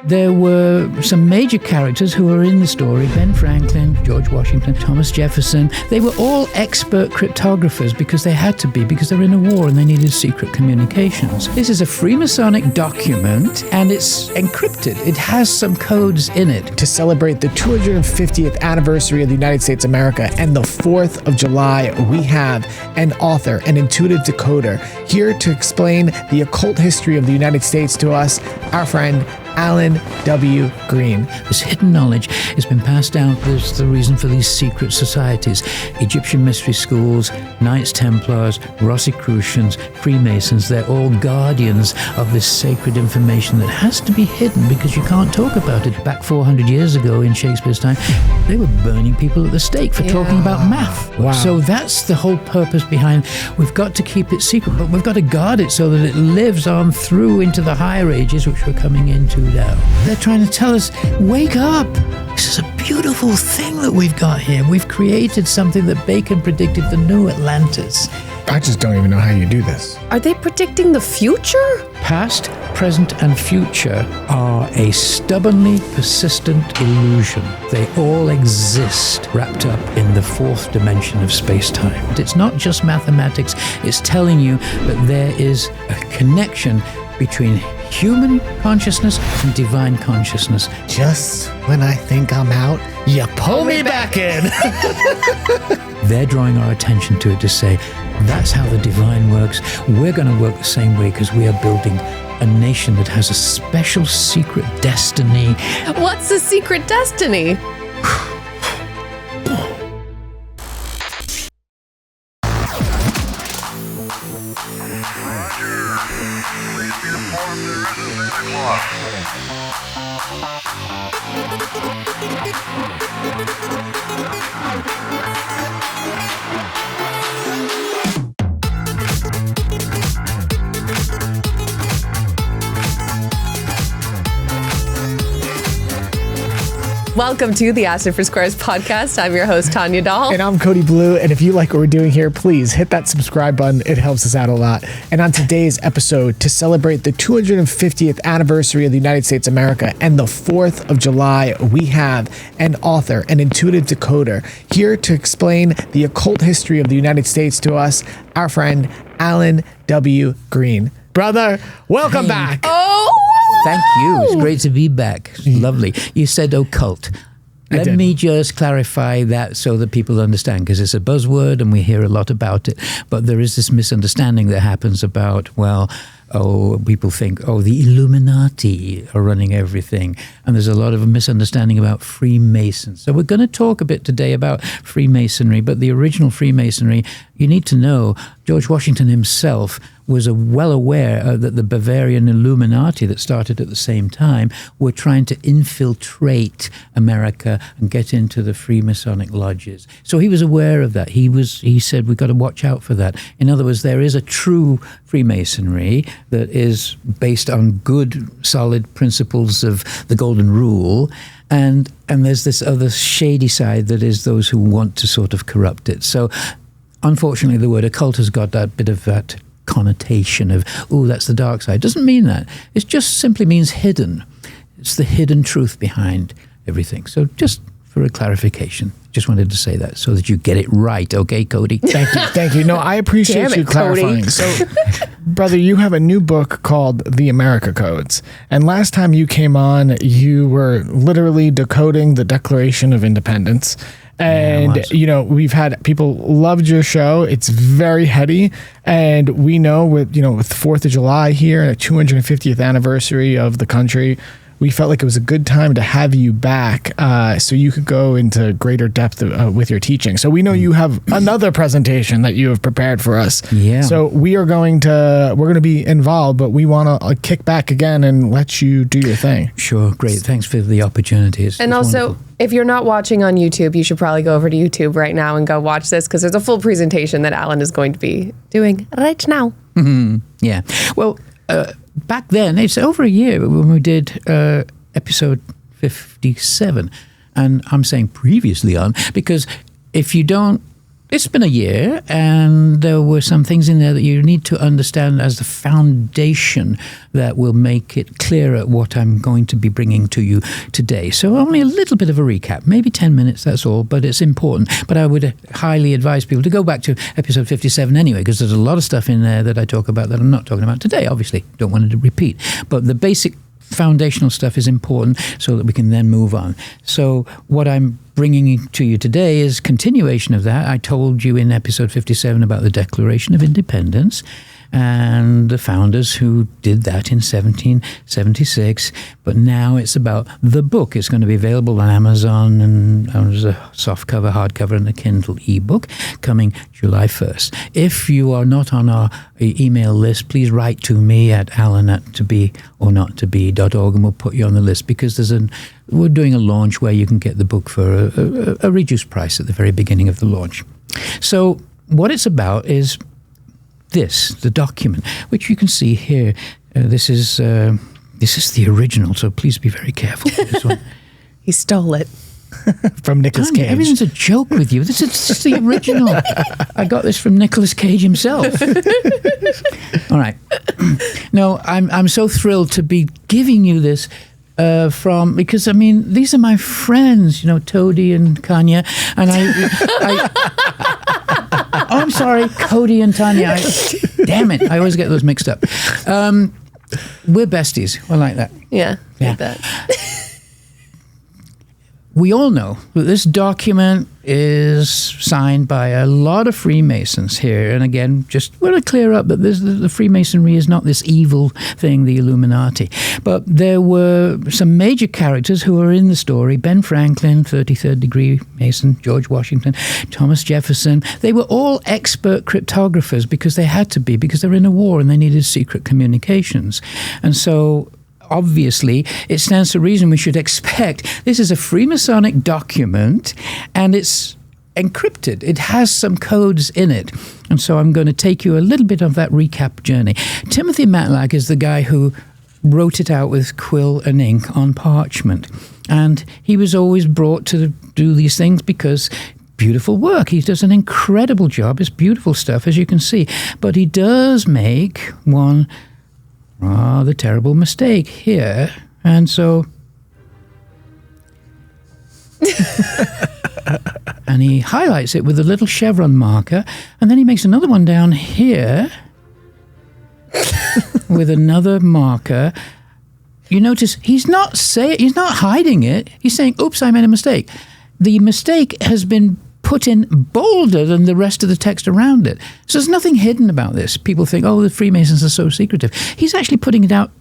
there were some major characters who were in the story. Ben Franklin, George Washington, Thomas Jefferson. They were all expert cryptographers because they had to be, because they were in a war and they needed secret communications. This is a Freemasonic document and it's encrypted. It has some codes in it. To celebrate the 250th anniversary of the United States of America and the 4th of July, we have an author, an intuitive decoder, here to explain the occult history of the United States to us, our friend Alan W. Green. This hidden knowledge has been passed down. There's the reason for these secret societies. Egyptian mystery schools, Knights Templars, Rosicrucians, Freemasons, they're all guardians of this sacred information that has to be hidden because you can't talk about it. Back 400 years ago in Shakespeare's time, they were burning people at the stake for talking about math. Wow. So that's the whole purpose behind, we've got to keep it secret, but we've got to guard it so that it lives on through into the higher ages, which we're coming into now. They're trying to tell us, wake up. This is a beautiful thing that we've got here. We've created something that Bacon predicted, the new Atlantis. I just don't even know how you do this. Are they predicting the future? Past, present, and future are a stubbornly persistent illusion. They all exist wrapped up in the fourth dimension of space-time. It's not just mathematics. It's telling you that there is a connection between human consciousness and divine consciousness. Just when I think I'm out, you pull me back in. They're drawing our attention to it to say, that's how the divine works. We're going to work the same way because we are building a nation that has a special secret destiny. What's the secret destiny? Welcome to the Acid for Squares podcast. I'm your host, Tanya Dahl. And I'm Cody Blue. And if you like what we're doing here, please hit that subscribe button. It helps us out a lot. And on today's episode, to celebrate the 250th anniversary of the United States of America and the 4th of July, we have an author, an intuitive decoder, here to explain the occult history of the United States to us, our friend Alan W. Green. Brother, welcome back. Oh! Thank you. It's great to be back. Lovely. You said occult. Let me just clarify that so that people understand, because it's a buzzword and we hear a lot about it. But there is this misunderstanding that happens about, people think, the Illuminati are running everything. And there's a lot of misunderstanding about Freemasons. So we're going to talk a bit today about Freemasonry, but the original Freemasonry, you need to know, George Washington himself was well aware that the Bavarian Illuminati that started at the same time were trying to infiltrate America and get into the Freemasonic lodges. So he was aware of that. He said, we've got to watch out for that. In other words, there is a true Freemasonry that is based on good, solid principles of the Golden Rule. And there's this other shady side that is those who want to sort of corrupt it. So unfortunately, the word occult has got that bit of that connotation of, that's the dark side. It doesn't mean that. It just simply means hidden. It's the hidden truth behind everything. So just for a clarification, just wanted to say that so that you get it right. Okay, Cody? Thank you. No, I appreciate you clarifying. Cody. So, brother, you have a new book called The America Codes. And last time you came on, you were literally decoding the Declaration of Independence. And, we've had people loved your show. It's very heady. And we know with 4th of July here, a 250th anniversary of the country, we felt like it was a good time to have you back so you could go into greater depth with your teaching. So we know you have another presentation that you have prepared for us. Yeah. So we're going to be involved, but we want to kick back again and let you do your thing. Sure. Great. Thanks for the opportunity. It's also, wonderful. If you're not watching on YouTube, you should probably go over to YouTube right now and go watch this, because there's a full presentation that Alan is going to be doing right now. Mm-hmm. Yeah. Well, back then, it's over a year when we did episode 57. And I'm saying previously on, because if you don't it's been a year, and there were some things in there that you need to understand as the foundation that will make it clearer what I'm going to be bringing to you today. So only a little bit of a recap, maybe 10 minutes, that's all, but it's important. But I would highly advise people to go back to episode 57 anyway, because there's a lot of stuff in there that I talk about that I'm not talking about today, obviously. Don't want to repeat. But the basic foundational stuff is important so that we can then move on. So what I'm bringing to you today is continuation of that. I told you in episode 57 about the Declaration of Independence and the founders who did that in 1776. But now it's about the book. It's going to be available on Amazon, and there's a softcover, hardcover, and a Kindle ebook coming July 1st. If you are not on our email list, please write to me at alan@tobeornottobe.org, and we'll put you on the list, because we're doing a launch where you can get the book for a reduced price at the very beginning of the launch. So what it's about is the document, which you can see here. This is the original, so please be very careful with this one. He stole it. From Nicolas Cage. Everything's a joke with you. This is the original. I got this from Nicolas Cage himself. All right. No, I'm so thrilled to be giving you this because I mean, these are my friends, Toady and Kanya, and oh, I'm sorry, Cody and Tanya. Damn it, I always get those mixed up. We're besties. We're like that. Yeah. Yeah. Like that. We all know that this document is signed by a lot of Freemasons here. And again, just want to clear up that the Freemasonry is not this evil thing, the Illuminati. But there were some major characters who are in the story. Ben Franklin, 33rd degree Mason, George Washington, Thomas Jefferson. They were all expert cryptographers because they had to be, because they were in a war and they needed secret communications. And so obviously, it stands to reason we should expect this is a Freemasonic document, and it's encrypted. It has some codes in it. And so I'm going to take you a little bit of that recap journey. Timothy Matlack is the guy who wrote it out with quill and ink on parchment. And he was always brought to do these things because beautiful work. He does an incredible job. It's beautiful stuff, as you can see. But he does make one rather terrible mistake here. And so and he highlights it with a little chevron marker, and then he makes another one down here with another marker. You notice he's not hiding it. He's saying, oops, I made a mistake. The mistake has been put in bolder than the rest of the text around it. So there's nothing hidden about this. People think, oh, the Freemasons are so secretive. He's actually putting it out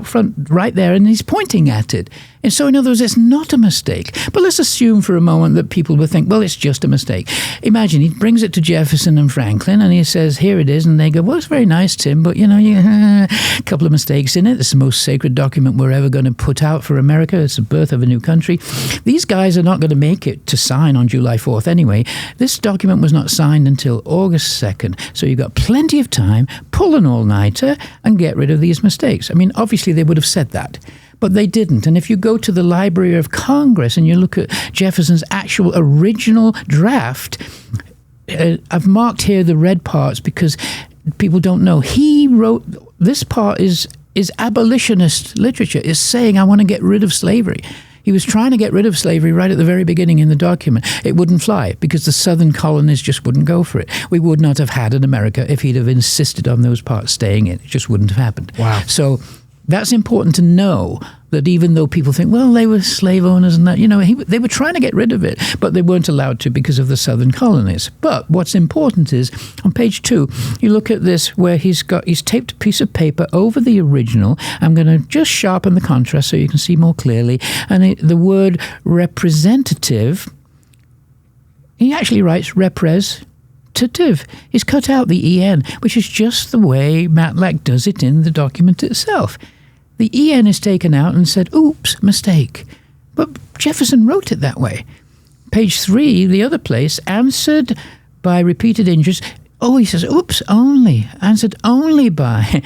front right there, and he's pointing at it. And so in other words, it's not a mistake. But let's assume for a moment that people will think, well, it's just a mistake. Imagine he brings it to Jefferson and Franklin, and he says, here it is. And they go, well, it's very nice, Tim, but, a couple of mistakes in it. It's the most sacred document we're ever going to put out for America. It's the birth of a new country. These guys are not going to make it to sign on July 4th anyway. This document was not signed until August 2nd. So you've got plenty of time. Pull an all-nighter and get rid of these mistakes. I mean, obviously they would have said that, but they didn't. And if you go to the Library of Congress and you look at Jefferson's actual original draft, I've marked here the red parts because people don't know. He wrote, this part is abolitionist literature, is saying, I want to get rid of slavery. He was trying to get rid of slavery right at the very beginning in the document. It wouldn't fly because the southern colonies just wouldn't go for it. We would not have had an America if he'd have insisted on those parts staying in. It just wouldn't have happened. Wow. So that's important to know, that even though people think, well, they were slave owners and that, they were trying to get rid of it, but they weren't allowed to because of the southern colonies. But what's important is, on page 2, you look at this where he's taped a piece of paper over the original. I'm going to just sharpen the contrast so you can see more clearly. And the word representative, he actually writes representative. He's cut out the EN, which is just the way Matlack does it in the document itself. The EN is taken out and said, oops, mistake. But Jefferson wrote it that way. Page 3, the other place, answered by repeated injuries. Oh, he says, oops, only. Answered only by.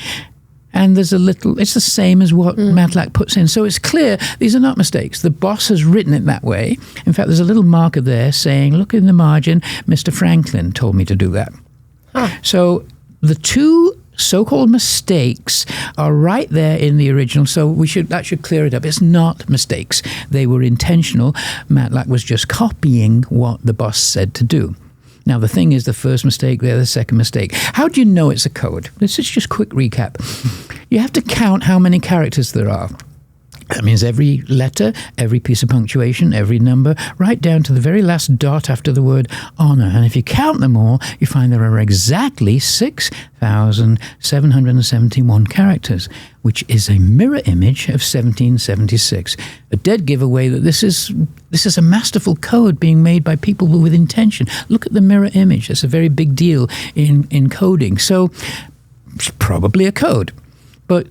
And there's it's the same as what Matlack puts in. So it's clear these are not mistakes. The boss has written it that way. In fact, there's a little marker there saying, look in the margin, Mr. Franklin told me to do that. So the two so-called mistakes are right there in the original. So that should clear it up. It's not mistakes. They were intentional. Matlack was just copying what the boss said to do. Now, the thing is, the first mistake there, the second mistake. How do you know it's a code? This is just a quick recap. You have to count how many characters there are. That means every letter, every piece of punctuation, every number, right down to the very last dot after the word honor. And if you count them all, you find there are exactly 6,771 characters, which is a mirror image of 1776. A dead giveaway that this is a masterful code being made by people with intention. Look at the mirror image. That's a very big deal in coding. So it's probably a code. But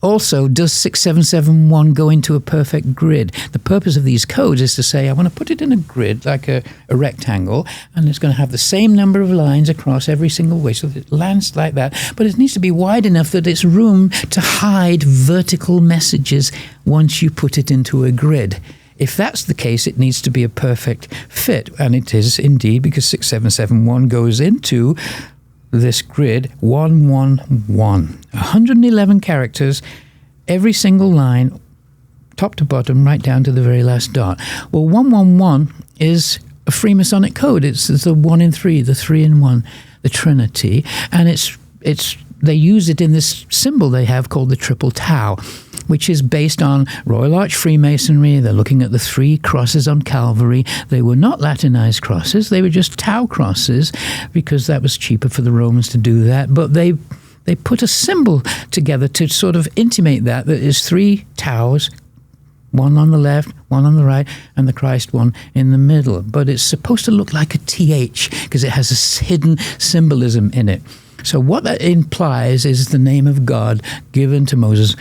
also, does 6771 go into a perfect grid? The purpose of these codes is to say, I want to put it in a grid, like a rectangle, and it's going to have the same number of lines across every single way, so that it lands like that. But it needs to be wide enough that it's room to hide vertical messages once you put it into a grid. If that's the case, it needs to be a perfect fit, and it is indeed, because 6771 goes into this grid 111, 111 characters, every single line, top to bottom, right down to the very last dot. Well, 111 is a Freemasonic code. It's the 1 in 3, the 3 in 1, the Trinity, and they use it in this symbol they have called the triple tau, which is based on Royal Arch Freemasonry. They're looking at the 3 crosses on Calvary. They were not Latinized crosses. They were just tau crosses because that was cheaper for the Romans to do that. But they put a symbol together to sort of intimate that is 3 taus, one on the left, one on the right, and the Christ one in the middle. But it's supposed to look like a TH because it has this hidden symbolism in it. So what that implies is the name of God given to Moses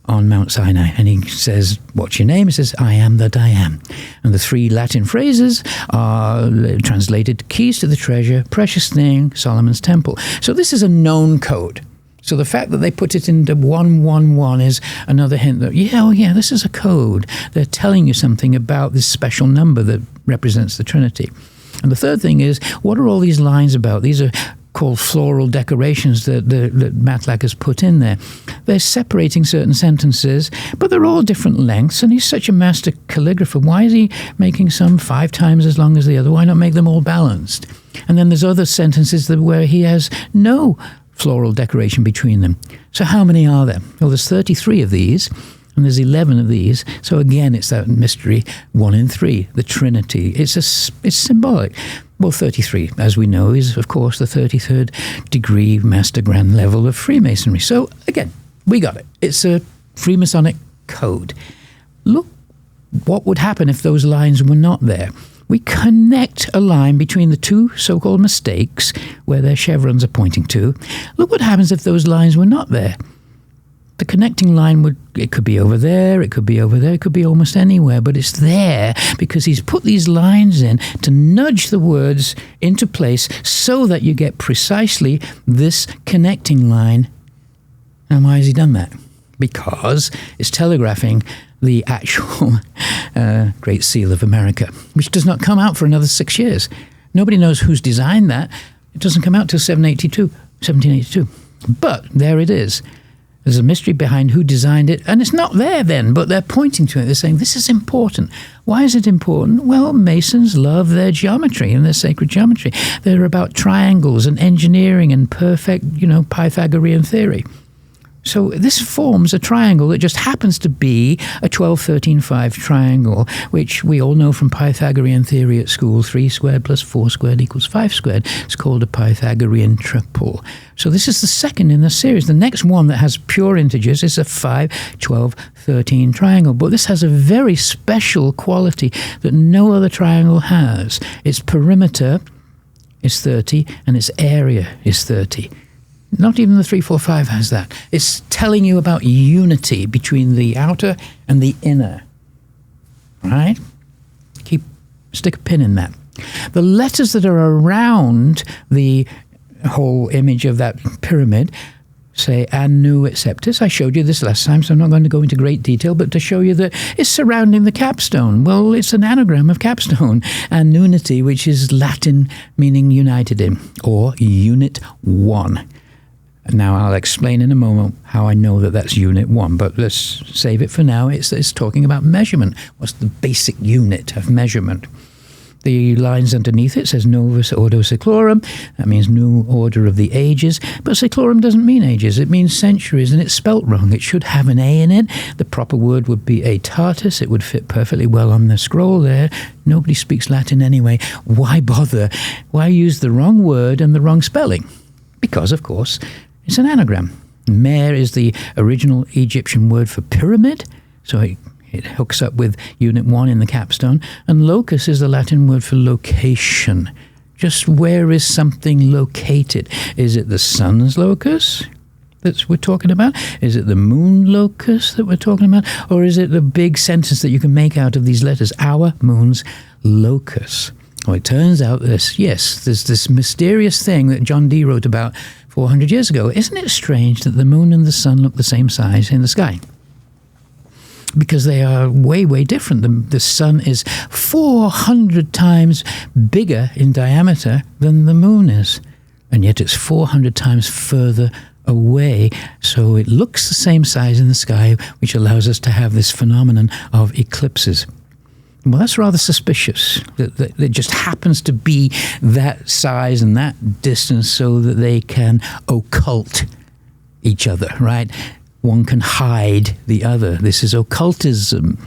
on Mount Sinai. And he says, what's your name? He says, I am that I am. And the 3 Latin phrases are translated keys to the treasure, precious thing, Solomon's temple. So this is a known code. So the fact that they put it into 111 is another hint that, this is a code. They're telling you something about this special number that represents the Trinity. And the third thing is, what are all these lines about? These are called floral decorations that Matlack has put in there. They're separating certain sentences, but they're all different lengths, and he's such a master calligrapher. Why is he making some 5 times as long as the other? Why not make them all balanced? And then there's other sentences where he has no floral decoration between them. So how many are there? Well, there's 33 of these, and there's 11 of these. So again, it's that mystery, 1 in 3, the Trinity. It's symbolic. Well, 33, as we know, is, of course, the 33rd degree Master Grand level of Freemasonry. So, again, we got it. It's a Freemasonic code. Look what would happen if those lines were not there. We connect a line between the 2 so-called mistakes, where their chevrons are pointing to. Look what happens if those lines were not there. The connecting line it could be over there, it could be over there, it could be almost anywhere, but it's there because he's put these lines in to nudge the words into place so that you get precisely this connecting line. And why has he done that? Because it's telegraphing the actual Great Seal of America, which does not come out for another 6 years. Nobody knows who's designed that. It doesn't come out till 1782. But there it is. There's a mystery behind who designed it, and it's not there then, but they're pointing to it. They're saying, this is important. Why is it important? Well, Masons love their geometry and their sacred geometry. They're about triangles and engineering and perfect, Pythagorean theory. So this forms a triangle that just happens to be a 12-13-5 triangle, which we all know from Pythagorean theory at school, 3 squared plus 4 squared equals 5 squared. It's called a Pythagorean triple. So this is the second in the series. The next one that has pure integers is a 5, 12, 13 triangle. But this has a very special quality that no other triangle has. Its perimeter is 30 and its area is 30. Not even the 3, 4, 5 has that. It's telling you about unity between the outer and the inner. Right? Stick a pin in that. The letters that are around the whole image of that pyramid say Anu Acceptus. I showed you this last time, so I'm not going to go into great detail, but to show you that it's surrounding the capstone. Well, it's an anagram of capstone. Anunity, which is Latin meaning united in, or unit one. Now, I'll explain in a moment how I know that that's unit one, but let's save it for now. It's talking about measurement. What's the basic unit of measurement? The lines underneath it says Novus Ordo Seclorum. That means new order of the ages. But Seclorum doesn't mean ages. It means centuries, and it's spelt wrong. It should have an A in it. The proper word would be Aetatis. It would fit perfectly well on the scroll there. Nobody speaks Latin anyway. Why bother? Why use the wrong word and the wrong spelling? Because, of course, it's an anagram. Mer is the original Egyptian word for pyramid, so it hooks up with unit one in the capstone. And locus is the Latin word for location. Just where is something located? Is it the sun's locus that we're talking about? Is it the moon locus that we're talking about? Or is it the big sentence that you can make out of these letters? Our moon's locus. Well, it turns out there's this mysterious thing that John Dee wrote about 400 years ago. Isn't it strange that the moon and the sun look the same size in the sky? Because they are way, way different. The sun is 400 times bigger in diameter than the moon is. And yet it's 400 times further away. So it looks the same size in the sky, which allows us to have this phenomenon of eclipses. Well, that's rather suspicious. That it just happens to be that size and that distance so that they can occult each other, right? One can hide the other. This is occultism.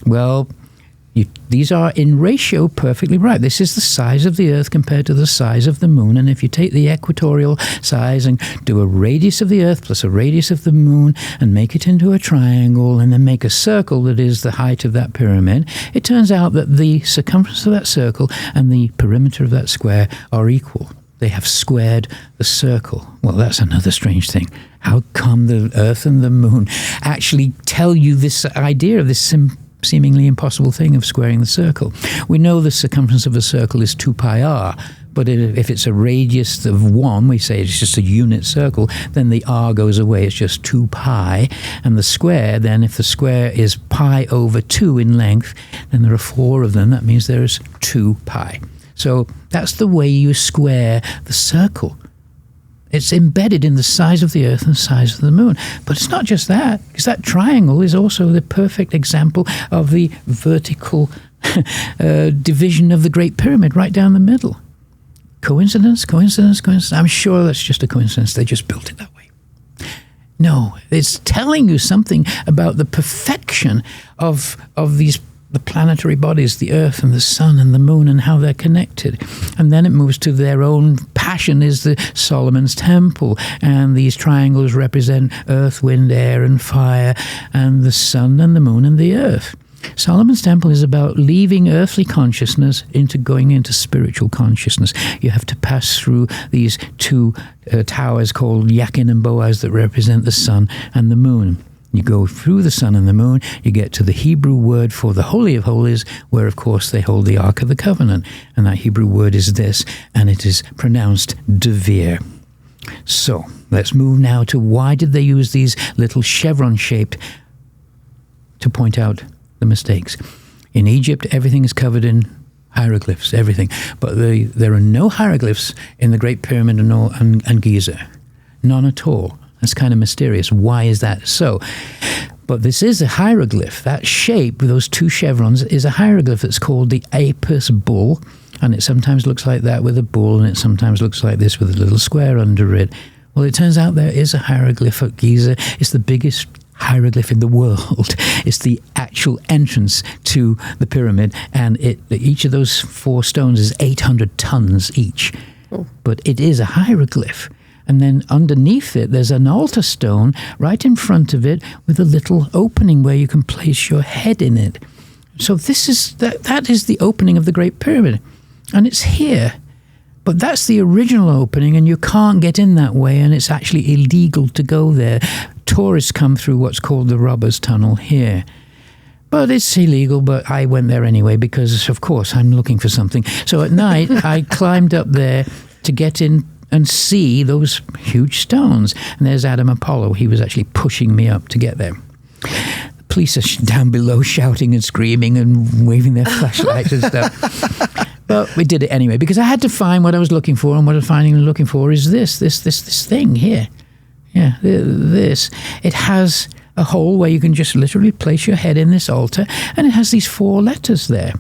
Well, these are in ratio perfectly right. This is the size of the Earth compared to the size of the moon. And if you take the equatorial size and do a radius of the Earth plus a radius of the moon and make it into a triangle and then make a circle that is the height of that pyramid, it turns out that the circumference of that circle and the perimeter of that square are equal. They have squared the circle. Well, that's another strange thing. How come the Earth and the moon actually tell you this idea of this seemingly impossible thing of squaring the circle? We know the circumference of a circle is 2 pi r, but if it's a radius of 1, we say it's just a unit circle, then the r goes away, it's just 2 pi. And the square, then if the square is pi over 2 in length, then there are 4 of them. That means there's 2 pi. So that's the way you square the circle. It's embedded in the size of the Earth and the size of the moon. But it's not just that, because that triangle is also the perfect example of the vertical division of the Great Pyramid right down the middle. Coincidence? Coincidence? Coincidence? I'm sure that's just a coincidence. They just built it that way. No, it's telling you something about the perfection of the planetary bodies, the Earth and the sun and the moon, and how they're connected. And then it moves to their own passion is the Solomon's Temple. And these triangles represent earth, wind, air, and fire, and the sun and the moon and the earth. Solomon's Temple is about leaving earthly consciousness into going into spiritual consciousness. You have to pass through these two towers called Yakin and Boaz that represent the sun and the moon. You go through the sun and the moon, you get to the Hebrew word for the Holy of Holies, where, of course, they hold the Ark of the Covenant. And that Hebrew word is this, and it is pronounced Devere. So, let's move now to why did they use these little chevron-shaped to point out the mistakes. In Egypt, everything is covered in hieroglyphs, everything. But there are no hieroglyphs in the Great Pyramid and Giza. None at all. That's kind of mysterious. Why is that so? But this is a hieroglyph. That shape with those two chevrons is a hieroglyph that's called the Apis bull. And it sometimes looks like that with a bull, and it sometimes looks like this with a little square under it. Well, it turns out there is a hieroglyph at Giza. It's the biggest hieroglyph in the world. It's the actual entrance to the pyramid, and each of those 4 stones is 800 tons each. Oh. But it is a hieroglyph. And then underneath it, there's an altar stone right in front of it with a little opening where you can place your head in it. So that is the opening of the Great Pyramid. And it's here. But that's the original opening, and you can't get in that way, and it's actually illegal to go there. Tourists come through what's called the Robbers Tunnel here. But it's illegal, but I went there anyway because, of course, I'm looking for something. So at night, I climbed up there to get in and see those huge stones. And there's Adam Apollo. He was actually pushing me up to get there. The police are down below shouting and screaming and waving their flashlights and stuff. But we did it anyway, because I had to find what I was looking for, and what I'm looking for is this thing here. Yeah, this. It has a hole where you can just literally place your head in this altar, and it has these 4 letters there.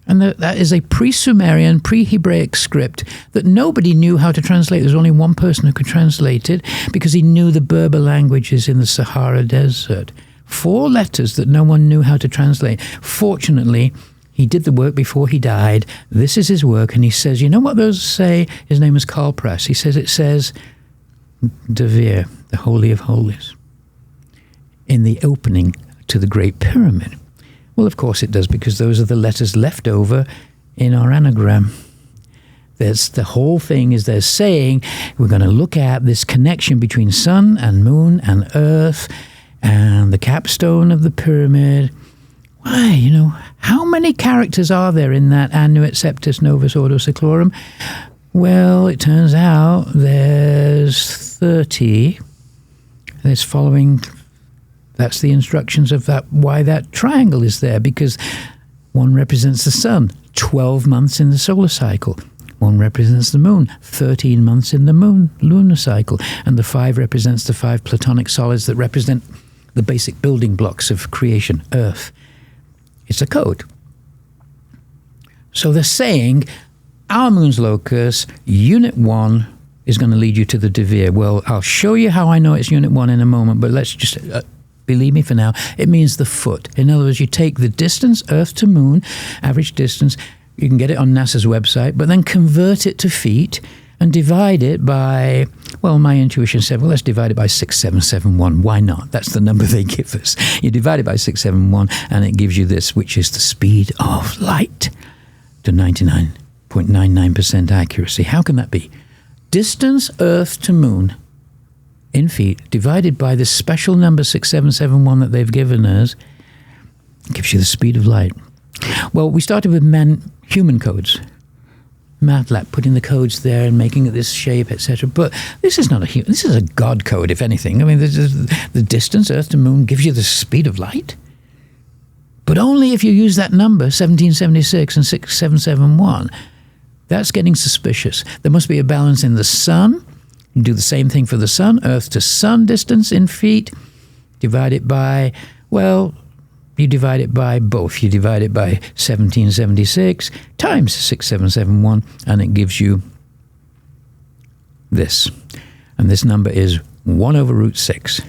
And that is a pre-Sumerian, pre-Hebraic script that nobody knew how to translate. There's only one person who could translate it, because he knew the Berber languages in the Sahara Desert. 4 letters that no one knew how to translate. Fortunately, he did the work before he died. This is his work, and he says, you know what those say? His name is Karl Press. He says, it says, Devere, the Holy of Holies, in the opening to the Great Pyramid. Well, of course it does, because those are the letters left over in our anagram. There's the whole thing is they're saying we're going to look at this connection between sun and moon and earth and the capstone of the pyramid. Why, how many characters are there in that Annuit Septus Novus Ordo Seclorum? Well, it turns out there's 30. There's following, that's the instructions of that, why that triangle is there, because one represents the sun, 12 months in the solar cycle. One represents the moon, 13 months in the lunar cycle. And the 5 represents the 5 Platonic solids that represent the basic building blocks of creation, Earth. It's a code. So they're saying our moon's locus, unit 1, is going to lead you to the Devere. Well, I'll show you how I know it's unit 1 in a moment, but let's just believe me for now. It means the foot. In other words, you take the distance, Earth to moon, average distance. You can get it on NASA's website, but then convert it to feet and divide it by, well, my intuition said, well, let's divide it by 6771. Why not? That's the number they give us. You divide it by 671, and it gives you this, which is the speed of light, to 99.99% accuracy. How can that be? Distance Earth to moon in feet divided by this special number 6771 that they've given us gives you the speed of light. Well, we started with human codes. MATLAB, putting the codes there and making it this shape, etc. But this is not this is a God code, if anything. I mean, this is the distance Earth to moon gives you the speed of light. But only if you use that number, 1776 and 6771. That's getting suspicious. There must be a balance in the sun. You do the same thing for the sun, Earth to sun distance in feet. Divide it by, well, you divide it by both. You divide it by 1776 times 6771, and it gives you this. And this number is 1 over root 6.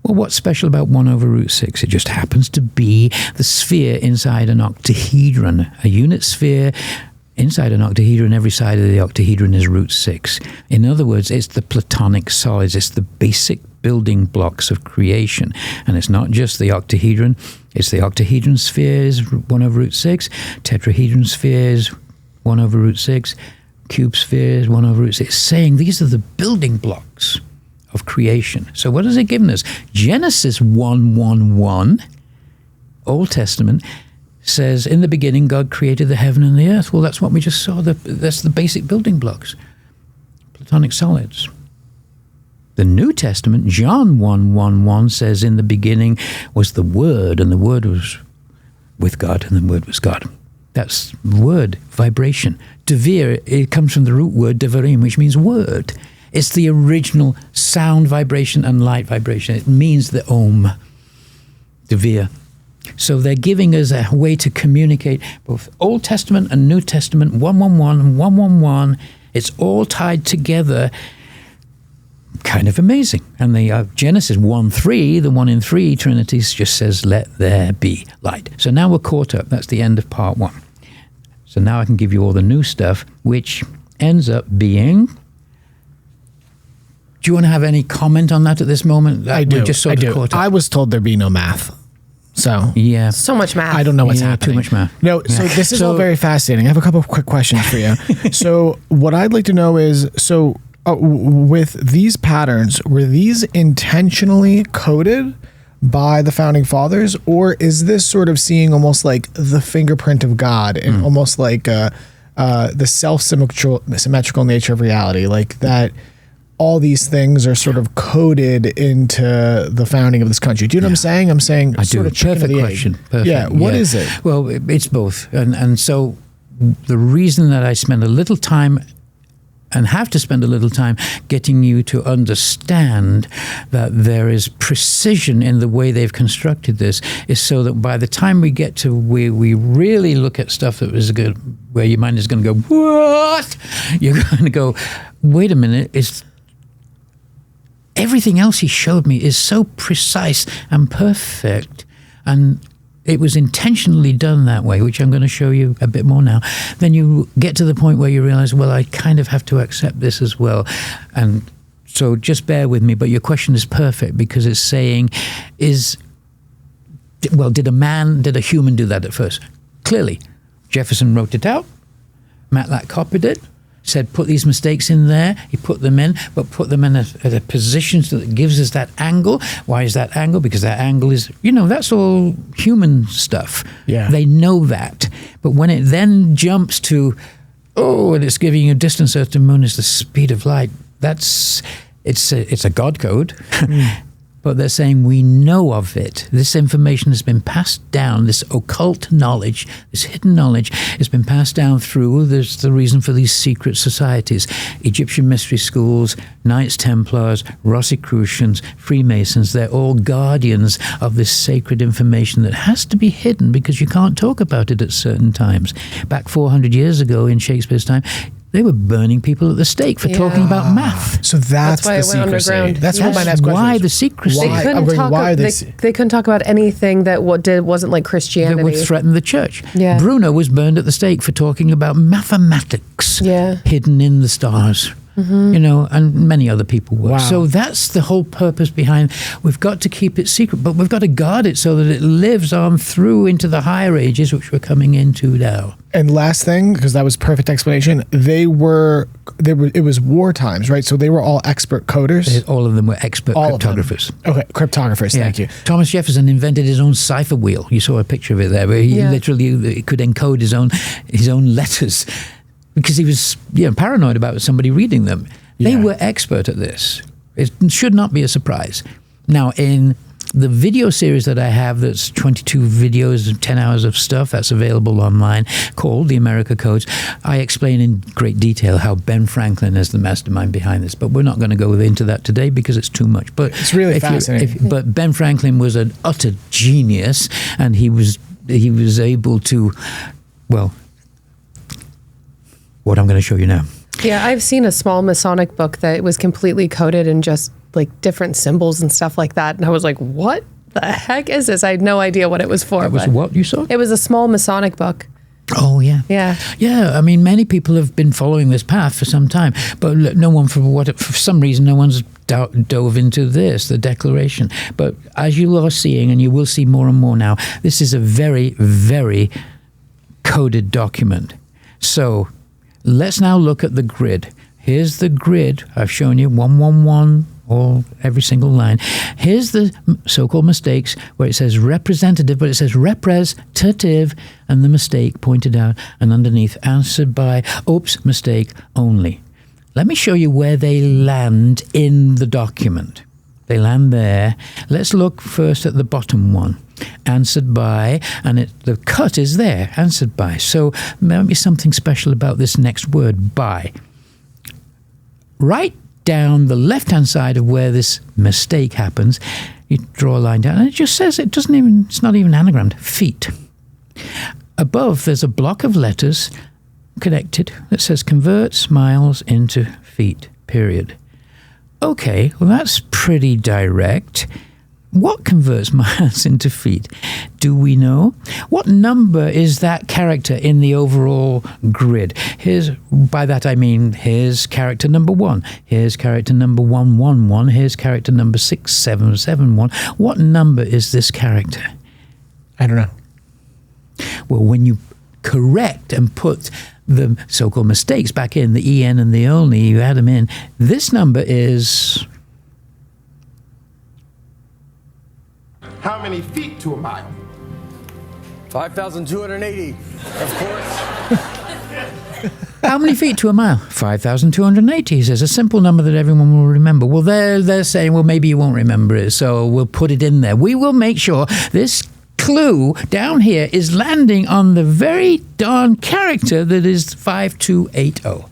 Well, what's special about 1 over root 6? It just happens to be the sphere inside an octahedron. A unit sphere inside an octahedron, every side of the octahedron is root 6. In other words, it's the Platonic solids. It's the basic building blocks of creation. And it's not just the octahedron. It's the octahedron spheres, 1 over root 6. Tetrahedron spheres, 1 over root 6. Cube spheres, 1 over root 6. It's saying these are the building blocks of creation. So what has it given us? Genesis 1:1:1, Old Testament, says, in the beginning, God created the heaven and the earth. Well, that's what we just saw. That's the basic building blocks, Platonic solids. The New Testament, John 1:1:1, says, in the beginning was the Word, and the Word was with God, and the Word was God. That's word, vibration. Devere, it comes from the root word devarim, which means word. It's the original sound vibration and light vibration. It means the Om, Devere. So they're giving us a way to communicate both Old Testament and New Testament, 1:1:1 and 1:1:1. It's all tied together. Kind of amazing. And the Genesis 1:3, the 1 in 3 Trinities, just says, let there be light. So now we're caught up. That's the end of part 1. So now I can give you all the new stuff, which ends up being... Do you want to have any comment on that at this moment? I do. We're just sort of caught up. I was told there'd be no math. So yeah, so much math. I don't know what's happening. Too much math. No, so this is all very fascinating. I have a couple of quick questions for you. So what I'd like to know is, with these patterns, were these intentionally coded by the founding fathers, or is this sort of seeing almost like the fingerprint of God and almost like the self-symmetrical nature of reality, like that all these things are sort of coded into the founding of this country. Do you know what I'm saying? I'm saying I sort do. of chicken Perfect or the question. egg. Perfect. Yeah. What is it? Well, it's both. And so the reason that I spend a little time and have to spend a little time getting you to understand that there is precision in the way they've constructed this is so that by the time we get to where we really look at stuff that was good, where your mind is going to go, what? You're going to go, wait a minute, everything else he showed me is so precise and perfect, and it was intentionally done that way, which I'm going to show you a bit more now. Then you get to the point where you realize, well, I kind of have to accept this as well. And so just bear with me, but your question is perfect because it's saying, did a human do that at first? Clearly. Jefferson wrote it out. Matlack copied it. Said, put these mistakes in there. He put them in, but put them in at a position so that it gives us that angle. Why is that angle? Because that angle is, that's all human stuff. Yeah. They know that. But when it then jumps to, and it's giving you distance, Earth to Moon is the speed of light, it's a God code. But they're saying we know of it. This information has been passed down. This occult knowledge, this hidden knowledge, has been passed down through. There's the reason for these secret societies: Egyptian mystery schools, Knights Templars, Rosicrucians, Freemasons. They're all guardians of this sacred information that has to be hidden because you can't talk about it at certain times. Back 400 years ago in Shakespeare's time, they were burning people at the stake for talking about math. So that's why the it went secrecy. underground. That's what my next question why is. the secrecy. They couldn't talk about anything that wasn't like Christianity. That would threaten the church. Yeah. Bruno was burned at the stake for talking about mathematics hidden in the stars. And many other people were. Wow. So that's the whole purpose behind. We've got to keep it secret, but we've got to guard it so that it lives on through into the higher ages, which we're coming into now. And last thing, because that was perfect explanation, it was war times, right? So they were all expert coders. All of them were expert All of them. cryptographers. Okay, cryptographers. Thank you. Thomas Jefferson invented his own cipher wheel. You saw a picture of it there, where he literally could encode his own letters because he was paranoid about somebody reading them. They were expert at this. It should not be a surprise. Now, in the video series that I have, that's 22 videos and 10 hours of stuff that's available online, called The America Codes, I explain in great detail how Ben Franklin is the mastermind behind this. But we're not going to go into that today because it's too much. But it's really fascinating. But Ben Franklin was an utter genius, and he was able to, what I'm going to show you now. Yeah, I've seen a small Masonic book that was completely coded in just like different symbols and stuff like that. And I was like, what the heck is this? I had no idea what it was for. That was what you saw? It was a small Masonic book. Oh, yeah. Yeah. Yeah, I mean, many people have been following this path for some time, but no one, for some reason, no one's dove into this, the Declaration. But as you are seeing, and you will see more and more now, this is a very, very coded document. So let's now look at the grid. Here's the grid. I've shown you 111, all every single line. Here's the so-called mistakes where it says representative, but it says representative, and the mistake pointed out, and underneath answered by, oops, mistake only. Let me show you where they land in the document. They land there. Let's look first at the bottom one. Answered by, and the cut is there, answered by. So there might be something special about this next word, by. Right down the left-hand side of where this mistake happens, you draw a line down, and it just says, it's not even anagrammed, feet. Above, there's a block of letters connected that says converts miles into feet, period. Okay, well, that's pretty direct. What converts miles into feet? Do we know? What number is that character in the overall grid? By that I mean, here's character number 1. Here's character number 111. Here's character number 6771. What number is this character? I don't know. Well, when you correct and put the so-called mistakes back in, the EN and the only, you add them in, this number is... How many feet to a mile? 5,280, of course. How many feet to a mile? 5,280. He says, a simple number that everyone will remember. Well, they're saying, well, maybe you won't remember it, so we'll put it in there. We will make sure this clue down here is landing on the very darn character that is 5280.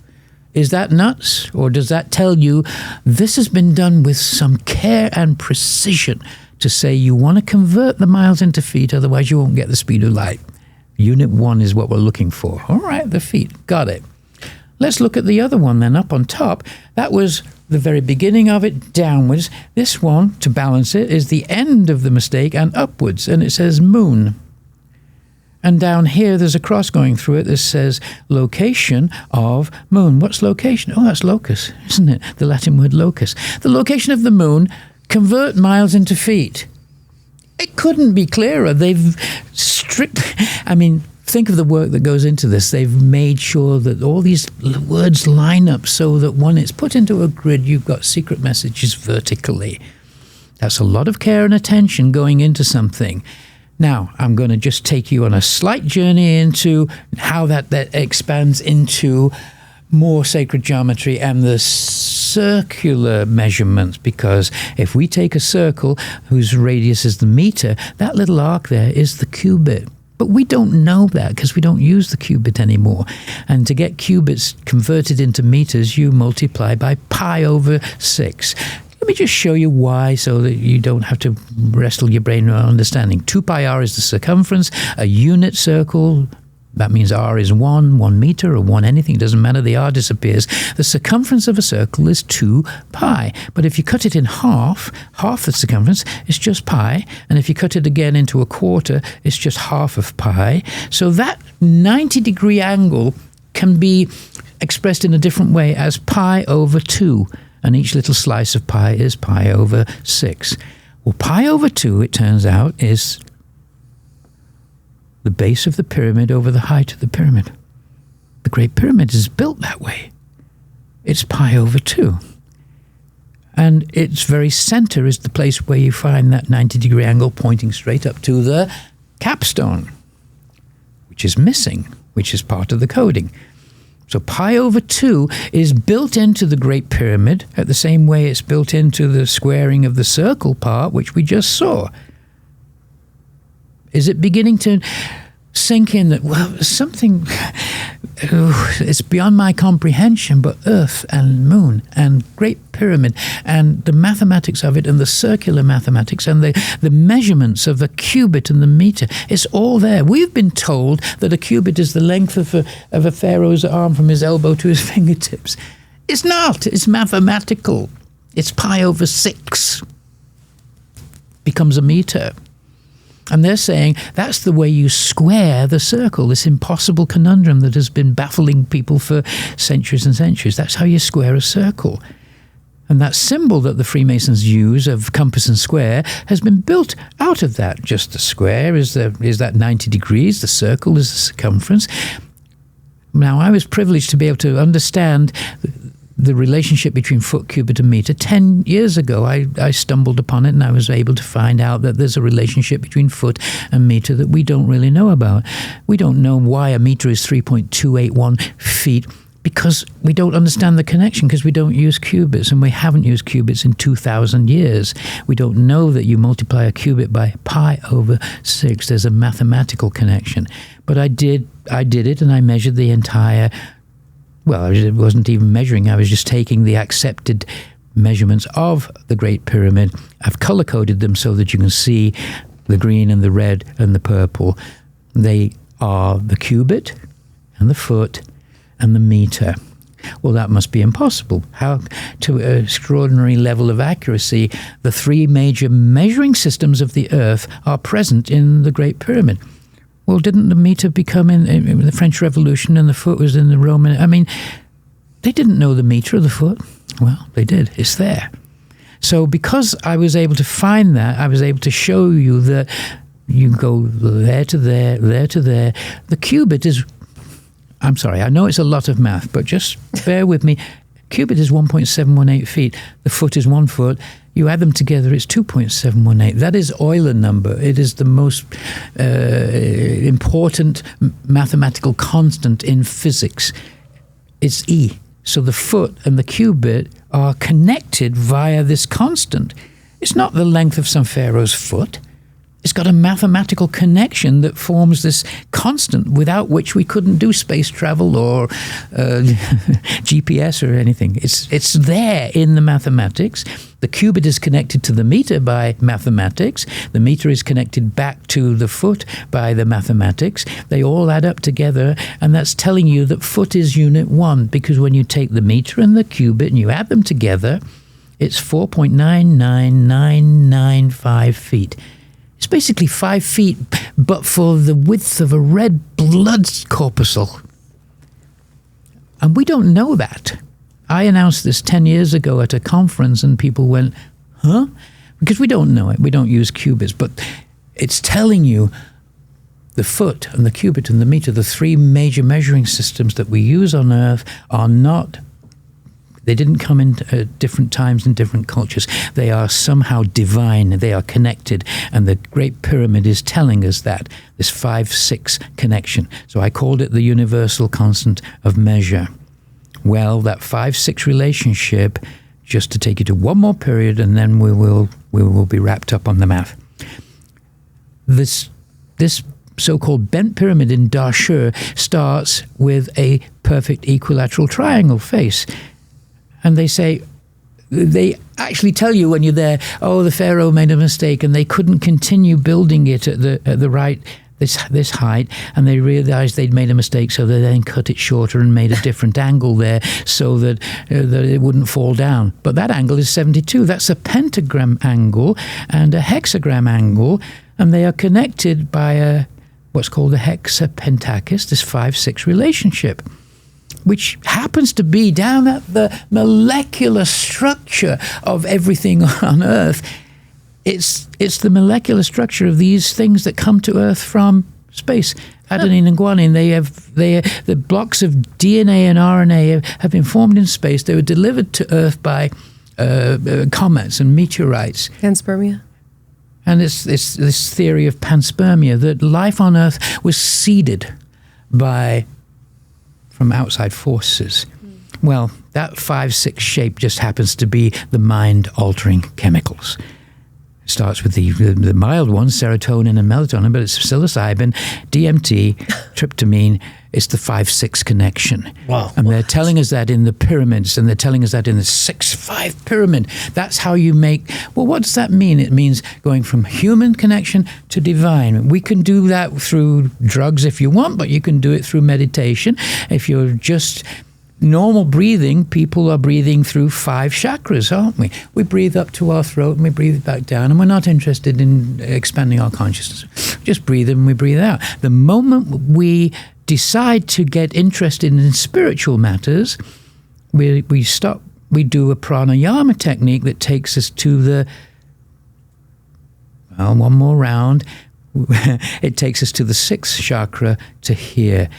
Is that nuts? Or does that tell you this has been done with some care and precision to say you want to convert the miles into feet, otherwise you won't get the speed of light? Unit 1 is what we're looking for. All right, the feet. Got it. Let's look at the other one then up on top. That was the very beginning of it, downwards. This one, to balance it, is the end of the mistake and upwards, and it says moon. And down here, there's a cross going through it that says location of moon. What's location? Oh, that's locus, isn't it? The Latin word locus. The location of the moon, convert miles into feet. It couldn't be clearer. They've think of the work that goes into this. They've made sure that all these words line up so that when it's put into a grid, you've got secret messages vertically. That's a lot of care and attention going into something. Now, I'm going to just take you on a slight journey into how that expands into more sacred geometry and the circular measurements, because if we take a circle whose radius is the meter, that little arc there is the cubit. But we don't know that because we don't use the cubit anymore. And to get cubits converted into meters, you multiply by pi over 6. Let me just show you why so that you don't have to wrestle your brain around understanding. 2 pi r is the circumference. A unit circle, that means r is 1 meter or 1 anything, it doesn't matter, the r disappears. The circumference of a circle is 2 pi. But if you cut it in half the circumference is just pi. And if you cut it again into a quarter, it's just half of pi. So that 90-degree angle can be expressed in a different way as pi over 2. And each little slice of pi is pi over 6. Well, pi over 2, it turns out, is the base of the pyramid over the height of the pyramid. The Great Pyramid is built that way. It's pi over 2. And its very center is the place where you find that 90-degree angle pointing straight up to the capstone, which is missing, which is part of the coding. So pi over 2 is built into the Great Pyramid at the same way it's built into the squaring of the circle part, which we just saw. Is it beginning to sink in that, well, something, it's beyond my comprehension, but Earth and Moon and Great Pyramid and the mathematics of it and the circular mathematics and the measurements of the cubit and the meter, it's all there. We've been told that a cubit is the length of a pharaoh's arm from his elbow to his fingertips. It's not. It's mathematical. It's pi over 6. Becomes a meter. And they're saying that's the way you square the circle, this impossible conundrum that has been baffling people for centuries and centuries. That's how you square a circle. And that symbol that the Freemasons use of compass and square has been built out of that. Just the square is that 90 degrees, the circle is the circumference. Now, I was privileged to be able to understand the relationship between foot, cubit, and meter. 10 years ago, I stumbled upon it, and I was able to find out that there's a relationship between foot and meter that we don't really know about. We don't know why a meter is 3.281 feet, because we don't understand the connection, because we don't use cubits, and we haven't used cubits in 2,000 years. We don't know that you multiply a cubit by pi over 6. There's a mathematical connection. But I did it, and I measured the entire. Well, I wasn't even measuring. I was just taking the accepted measurements of the Great Pyramid. I've color-coded them so that you can see the green and the red and the purple. They are the cubit and the foot and the meter. Well, that must be impossible. How, to an extraordinary level of accuracy, the 3 major measuring systems of the Earth are present in the Great Pyramid. Well, didn't the meter become in the French Revolution and the foot was in the Roman? I mean, they didn't know the meter of the foot. Well, they did. It's there. So because I was able to find that, I was able to show you that you go there to there, there to there. The cubit is, I'm sorry, I know it's a lot of math, but just bear with me. Cubit is 1.718 feet. The foot is 1 foot. You add them together, it's 2.718. That is Euler number. It is the most important mathematical constant in physics. it's E. So the foot and the cubit are connected via this constant. It's not the length of some pharaoh's foot. It's got a mathematical connection that forms this constant without which we couldn't do space travel or GPS or anything. It's there in the mathematics. The cubit is connected to the meter by mathematics. The meter is connected back to the foot by the mathematics. They all add up together, and that's telling you that foot is unit 1, because when you take the meter and the cubit and you add them together, it's 4.99995 feet. It's basically 5 feet, but for the width of a red blood corpuscle. And we don't know that. I announced this 10 years ago at a conference, and people went, huh? Because we don't know it. We don't use cubits. But it's telling you the foot and the cubit and the meter, the 3 major measuring systems that we use on Earth, are not. They didn't come in at different times in different cultures. They are somehow divine. They are connected. And the Great Pyramid is telling us that, this 5-6 connection. So I called it the universal constant of measure. Well, that 5-6 relationship, just to take you to one more period, and then we will be wrapped up on the math. This so-called bent pyramid in Dashur starts with a perfect equilateral triangle face. And they actually tell you when you're there, oh, the pharaoh made a mistake and they couldn't continue building it at the right, this height, and they realized they'd made a mistake, so they then cut it shorter and made a different angle there so that it wouldn't fall down. But that angle is 72. That's a pentagram angle and a hexagram angle, and they are connected by what's called a hexapentacus, this 5-6 relationship, which happens to be down at the molecular structure of everything on Earth. It's the molecular structure of these things that come to Earth from space. Adenine and guanine, the blocks of DNA and RNA have been formed in space. They were delivered to Earth by comets and meteorites. Panspermia. And it's this theory of panspermia, that life on Earth was seeded from outside forces. Well, that 5-6 shape just happens to be the mind-altering chemicals. It starts with the mild ones, serotonin and melatonin, but it's psilocybin, DMT, tryptamine. It's the 5-6 connection. Wow. And they're telling us that in the pyramids, and they're telling us that in the 6-5 pyramid. That's how you make. Well, what does that mean? It means going from human connection to divine. We can do that through drugs if you want, but you can do it through meditation. If you're just normal breathing, people are breathing through 5 chakras, aren't we? We breathe up to our throat and we breathe back down, and we're not interested in expanding our consciousness. Just breathe in and we breathe out. The moment we decide to get interested in spiritual matters, we stop. We do a pranayama technique that takes us to one more round. It takes us to the 6th chakra, to here.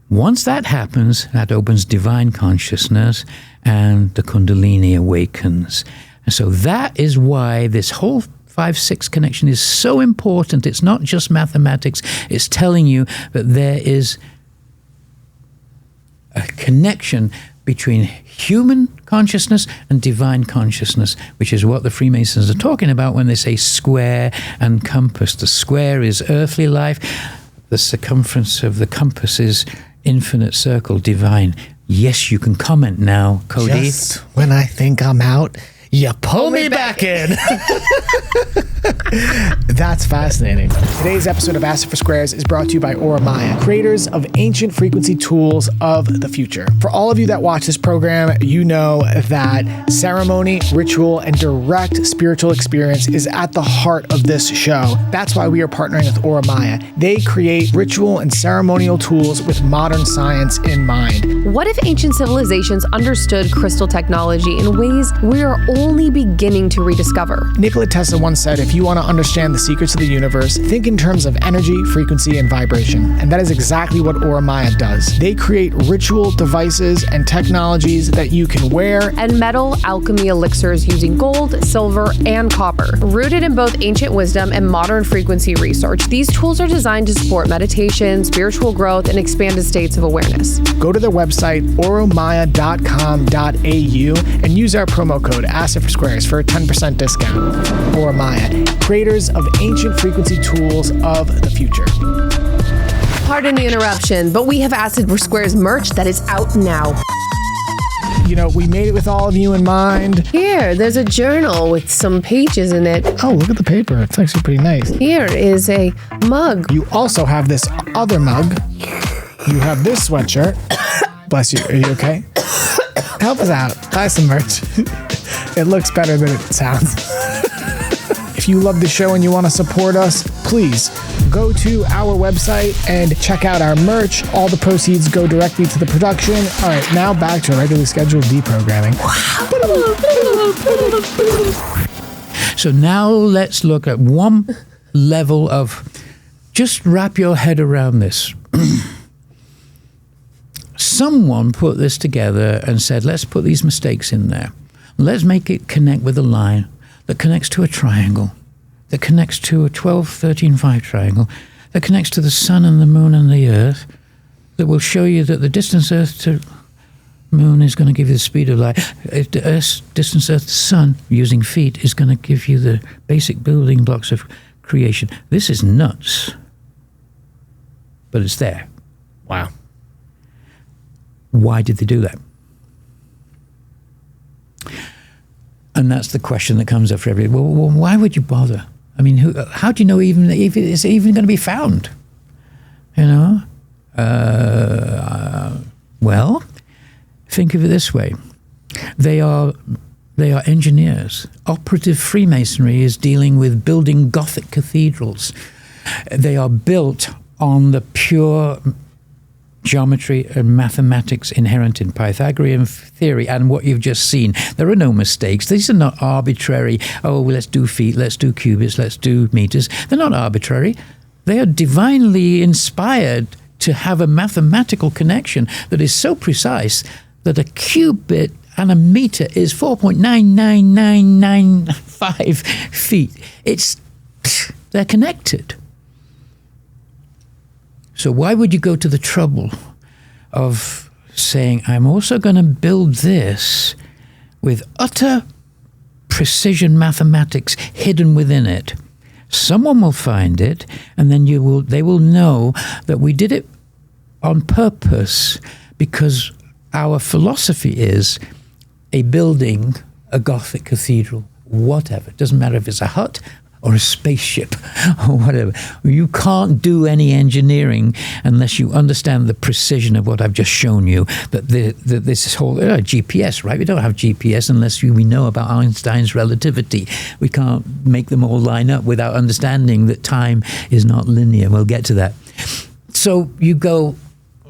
Once that happens, that opens divine consciousness and the Kundalini awakens. And so that is why this whole 5-6 connection is so important. It's not just mathematics. It's telling you that there is a connection between human consciousness and divine consciousness, which is what the Freemasons are talking about when they say square and compass. The square is earthly life. The circumference of the compass is infinite circle, divine. Yes, you can comment now, Cody. Just when I think I'm out, you pull me back in. That's fascinating. Today's episode of Acid for Squares is brought to you by Orama, creators of ancient frequency tools of the future. For all of you that watch this program, you know that ceremony, ritual, and direct spiritual experience is at the heart of this show. That's why we are partnering with Orama. They create ritual and ceremonial tools with modern science in mind. What if ancient civilizations understood crystal technology in ways we are only beginning to rediscover. Nikola Tesla once said, if you want to understand the secrets of the universe, think in terms of energy, frequency, and vibration. And that is exactly what Orama does. They create ritual devices and technologies that you can wear. And metal alchemy elixirs using gold, silver, and copper. Rooted in both ancient wisdom and modern frequency research, these tools are designed to support meditation, spiritual growth, and expanded states of awareness. Go to their website, oromaya.com.au, and use our promo code ASSET for Squares for a 10% discount. Orama, creators of ancient frequency tools of the future. Pardon the interruption, but we have Acid for Squares merch that is out now. You know, we made it with all of you in mind. Here, there's a journal with some pages in it. Oh, look at the paper. It's actually pretty nice. Here is a mug. You also have this other mug. You have this sweatshirt. Bless you. Are you okay? Help us out. Buy some merch. It looks better than it sounds. If you love the show and you want to support us, please go to our website and check out our merch. All the proceeds go directly to the production. All right, now back to regularly scheduled deprogramming. So now let's look at one level of, just wrap your head around this. Someone put this together and said, let's put these mistakes in there. Let's make it connect with a line that connects to a triangle, that connects to a 12, 13, 5 triangle, that connects to the sun and the moon and the earth, that will show you that the distance Earth to moon is going to give you the speed of light. The Earth's distance Earth to sun, using feet, is going to give you the basic building blocks of creation. This is nuts, but it's there. Wow. Why did they do that? And that's the question that comes up for everybody. Well, why would you bother? I mean, how do you know even if it's even going to be found? You know? Well, think of it this way. They are engineers. Operative Freemasonry is dealing with building Gothic cathedrals. They are built on the pure geometry and mathematics inherent in Pythagorean theory and what you've just seen. There are no mistakes. These are not arbitrary, oh, let's do feet, let's do cubits, let's do meters. They're not arbitrary. They are divinely inspired to have a mathematical connection that is so precise that a cubit and a meter is 4.99995 feet. They're connected. So why would you go to the trouble of saying, I'm also going to build this with utter precision mathematics hidden within it? Someone will find it, and then they will know that we did it on purpose because our philosophy is a building, a Gothic cathedral, whatever. It doesn't matter if it's a hut or a spaceship or whatever. You can't do any engineering unless you understand the precision of what I've just shown you. That this whole GPS, right? We don't have GPS unless we know about Einstein's relativity. We can't make them all line up without understanding that time is not linear. We'll get to that. So you go,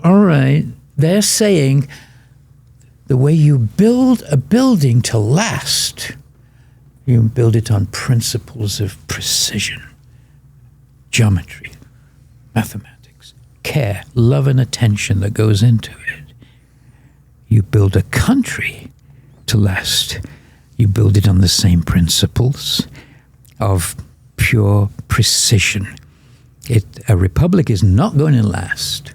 all right, they're saying the way you build a building to last, you build it on principles of precision, geometry, mathematics, care, love and attention that goes into it. You build a country to last. You build it on the same principles of pure precision. A republic is not going to last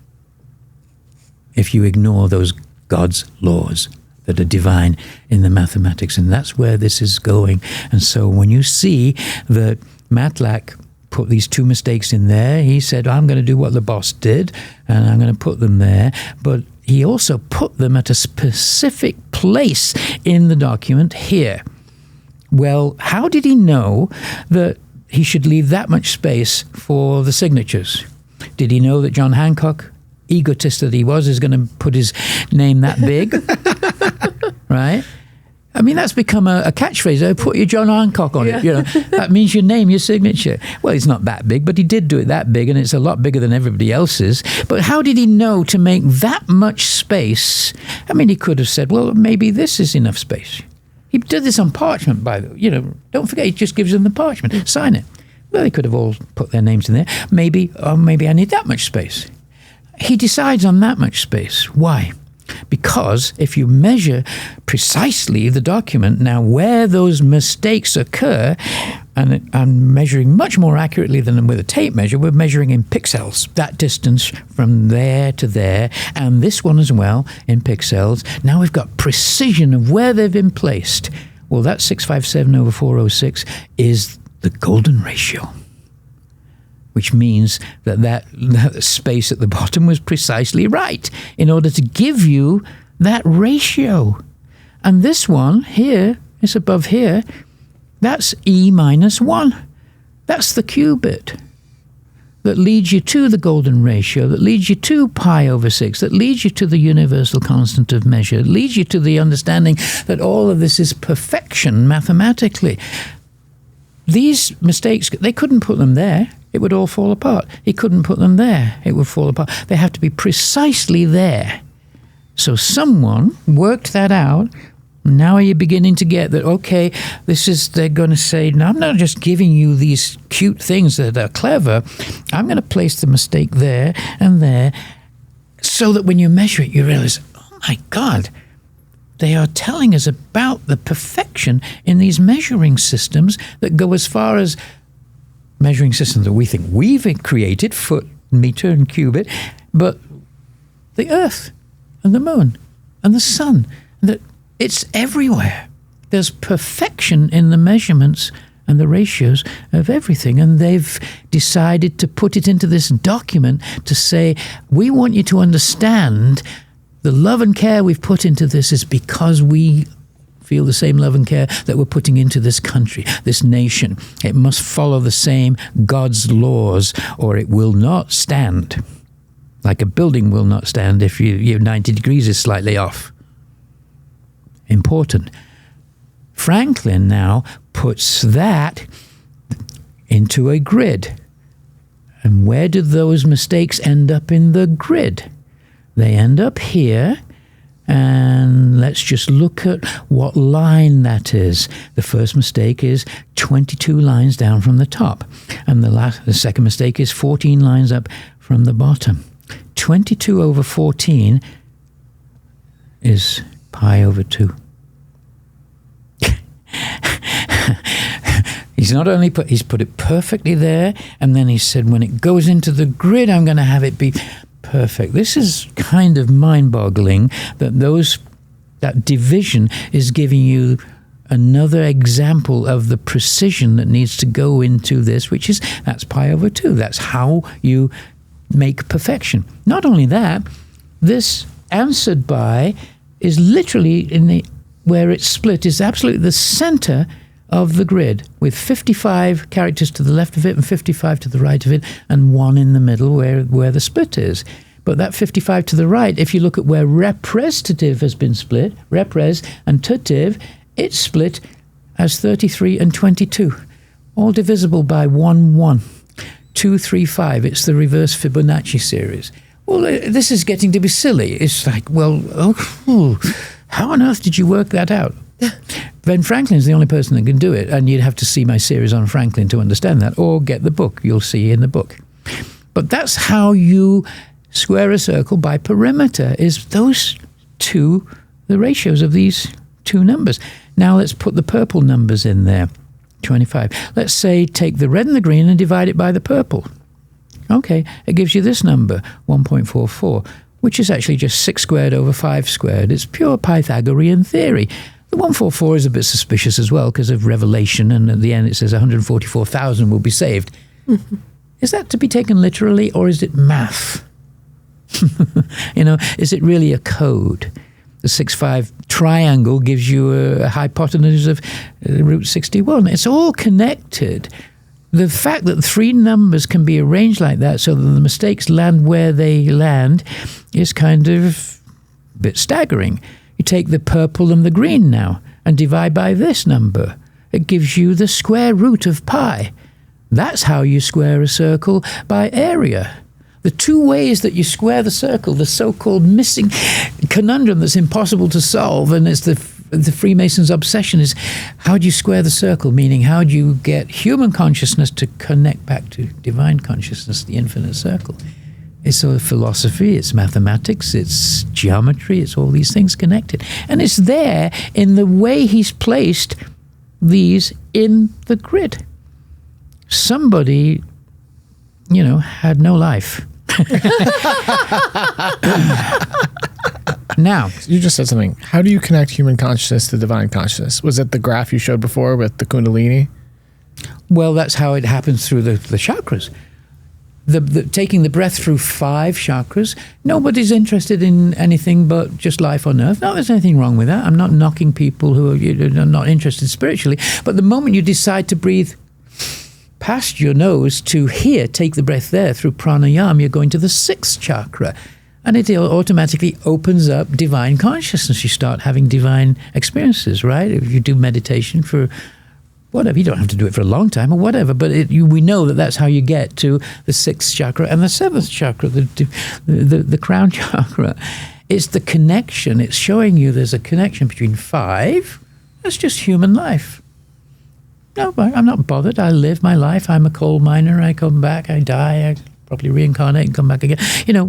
if you ignore those God's laws that are divine in the mathematics, and that's where this is going. And so when you see that Matlack put these two mistakes in there, he said, I'm going to do what the boss did, and I'm going to put them there, but he also put them at a specific place in the document here. Well, how did he know that he should leave that much space for the signatures? Did he know that John Hancock, egotist that he was, is going to put his name that big? Right? I mean, that's become a catchphrase. Oh, put your John Hancock on it. You know, that means your name, your signature. Well, it's not that big, but he did do it that big, and it's a lot bigger than everybody else's. But how did he know to make that much space? I mean, he could have said, well, maybe this is enough space. He did this on parchment, don't forget, he just gives them the parchment. Sign it. Well, they could have all put their names in there. Maybe I need that much space. He decides on that much space. Why? Because if you measure precisely the document, now where those mistakes occur, and I'm measuring much more accurately than with a tape measure, we're measuring in pixels, that distance from there to there, and this one as well in pixels. Now we've got precision of where they've been placed. Well, that 657/406 is the golden ratio, which means that space at the bottom was precisely right in order to give you that ratio. And this one here is above here. That's E-1. That's the cubit that leads you to the golden ratio, that leads you to pi/6, that leads you to the universal constant of measure, leads you to the understanding that all of this is perfection mathematically. These mistakes, they couldn't put them there. It would all fall apart. He couldn't put them there. It would fall apart. They have to be precisely there. So someone worked that out. Now you're beginning to get that, okay, they're going to say, no, I'm not just giving you these cute things that are clever. I'm going to place the mistake there and there so that when you measure it, you realize, oh my God, they are telling us about the perfection in these measuring systems that go as far as measuring systems that we think we've created, foot, meter, and cubit, but the earth and the moon and the sun, that it's everywhere. There's perfection in the measurements and the ratios of everything, and they've decided to put it into this document to say, we want you to understand the love and care we've put into this is because we feel the same love and care that we're putting into this country, this nation. It must follow the same God's laws or it will not stand. Like a building will not stand if your 90 degrees is slightly off. Important. Franklin now puts that into a grid. And where do those mistakes end up in the grid? They end up here. And let's just look at what line that is. The first mistake is 22 lines down from the top. And the second mistake is 14 lines up from the bottom. 22/14 is pi/2. He's put it perfectly there, and then he said when it goes into the grid, I'm going to have it be perfect. This is kind of mind-boggling that division is giving you another example of the precision that needs to go into this, that's pi/2. That's how you make perfection. Not only that, this answered by is literally where it's split is absolutely the center of the grid, with 55 characters to the left of it and 55 to the right of it, and 1 in the middle where the split is. But that 55 to the right, if you look at where representative has been split, repres and tative, it's split as 33 and 22, all divisible by 1, 1. 2, 3, 5. It's the reverse Fibonacci series. Well, this is getting to be silly. It's like, well, how on earth did you work that out? Ben Franklin's the only person that can do it, and you'd have to see my series on Franklin to understand that, or get the book. You'll see in the book. But that's how you square a circle by perimeter, is those two, the ratios of these two numbers. Now let's put the purple numbers in there, 25. Let's say take the red and the green and divide it by the purple. Okay, it gives you this number, 1.44, which is actually just 6 squared over 5 squared. It's pure Pythagorean theory. The 144 is a bit suspicious as well because of Revelation, and at the end it says 144,000 will be saved. Mm-hmm. Is that to be taken literally, or is it math? Is it really a code? The 6-5 triangle gives you a hypotenuse of root 61. It's all connected. The fact that 3 numbers can be arranged like that so that the mistakes land where they land is kind of a bit staggering. You take the purple and the green now and divide by this number. It gives you the square root of pi. That's how you square a circle by area. The 2 ways that you square the circle, the so-called missing conundrum that's impossible to solve, and it's the the Freemasons' obsession is how do you square the circle, meaning how do you get human consciousness to connect back to divine consciousness, the infinite circle. It's sort of philosophy, it's mathematics, it's geometry, it's all these things connected. And it's there in the way he's placed these in the grid. Somebody, had no life. Now, you just said something. How do you connect human consciousness to divine consciousness? Was it the graph you showed before with the Kundalini? Well, that's how it happens through the chakras. Taking the breath through 5 chakras. Nobody's interested in anything but just life on earth. No, there's anything wrong with that. I'm not knocking people who are not interested spiritually. But the moment you decide to breathe past your nose to here, take the breath there through pranayama, you're going to the 6th chakra. And it automatically opens up divine consciousness. You start having divine experiences, right? If you do meditation for whatever, you don't have to do it for a long time or whatever, but we know that that's how you get to the 6th chakra and the 7th chakra, the crown chakra. It's the connection. It's showing you there's a connection between 5. That's just human life. No, I'm not bothered. I live my life. I'm a coal miner. I come back. I die. I probably reincarnate and come back again.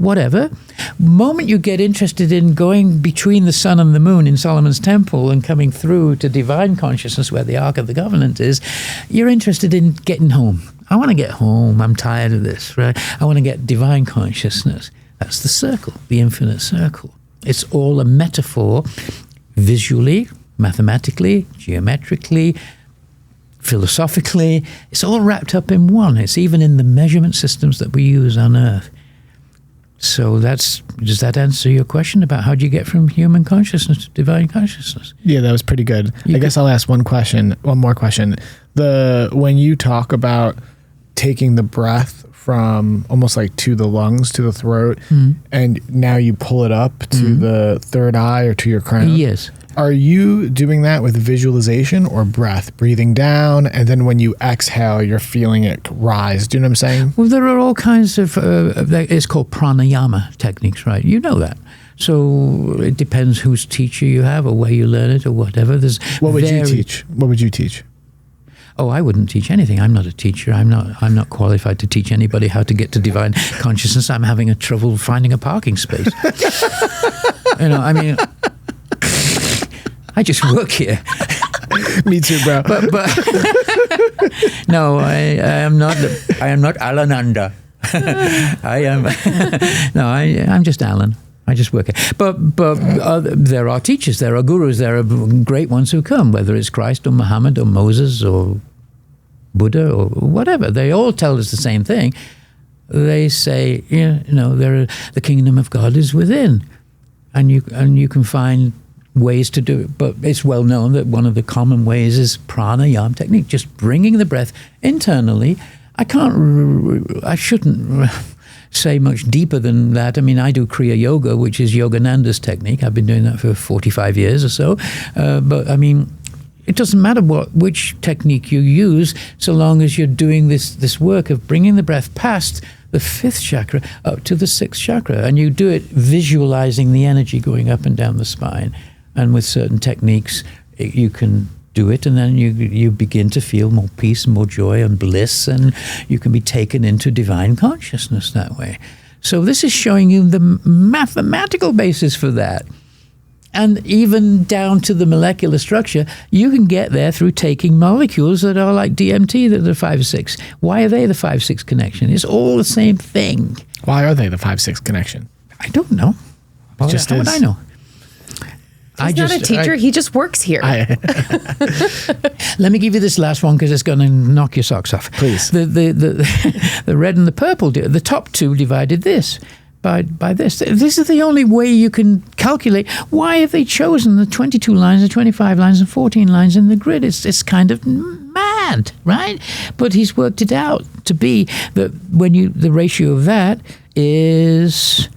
Whatever. Moment you get interested in going between the sun and the moon in Solomon's temple and coming through to divine consciousness where the Ark of the Covenant is, you're interested in getting home. I want to get home. I'm tired of this, right? I want to get divine consciousness. That's the circle, the infinite circle. It's all a metaphor, visually, mathematically, geometrically, philosophically. It's all wrapped up in one. It's even in the measurement systems that we use on Earth. So does that answer your question about how do you get from human consciousness to divine consciousness? Yeah, that was pretty good. I guess I'll ask one more question. When you talk about taking the breath from almost like to the lungs, to the throat, and now you pull it up to the third eye or to your crown. Yes. Are you doing that with visualization or breath? Breathing down, and then when you exhale, you're feeling it rise. Do you know what I'm saying? Well, there are all kinds of, it's called pranayama techniques, right? You know that. So it depends whose teacher you have or where you learn it or whatever. What would you teach? What would you teach? Oh, I wouldn't teach anything. I'm not a teacher. I'm not qualified to teach anybody how to get to divine consciousness. I'm having a trouble finding a parking space. I just work here. Me too, bro. But no, I am not. I am not Alananda. I'm just Alan. I just work here. But there are teachers, there are gurus, there are great ones who come, whether it's Christ or Muhammad or Moses or Buddha or whatever. They all tell us the same thing. They say, the kingdom of God is within, and you can find ways to do it, but it's well known that one of the common ways is pranayama technique, just bringing the breath internally. I shouldn't say much deeper than that. I mean, I do Kriya Yoga, which is Yogananda's technique. I've been doing that for 45 years or so. But I mean, it doesn't matter which technique you use, so long as you're doing this work of bringing the breath past the 5th chakra up to the 6th chakra, and you do it visualizing the energy going up and down the spine. And with certain techniques, you can do it, and then you begin to feel more peace, more joy and bliss, and you can be taken into divine consciousness that way. So this is showing you the mathematical basis for that. And even down to the molecular structure, you can get there through taking molecules that are like DMT, that are 5-6. Why are they the 5-6 connection? It's all the same thing. Why are they the 5-6 connection? I don't know. Well, how would I know? He's not a teacher. He just works here. Let me give you this last one because it's going to knock your socks off. Please. The red and the purple, the top two divided this by this. This is the only way you can calculate. Why have they chosen the 22 lines, the 25 lines, and 14 lines in the grid? It's kind of mad, right? But he's worked it out to be that the ratio of that is,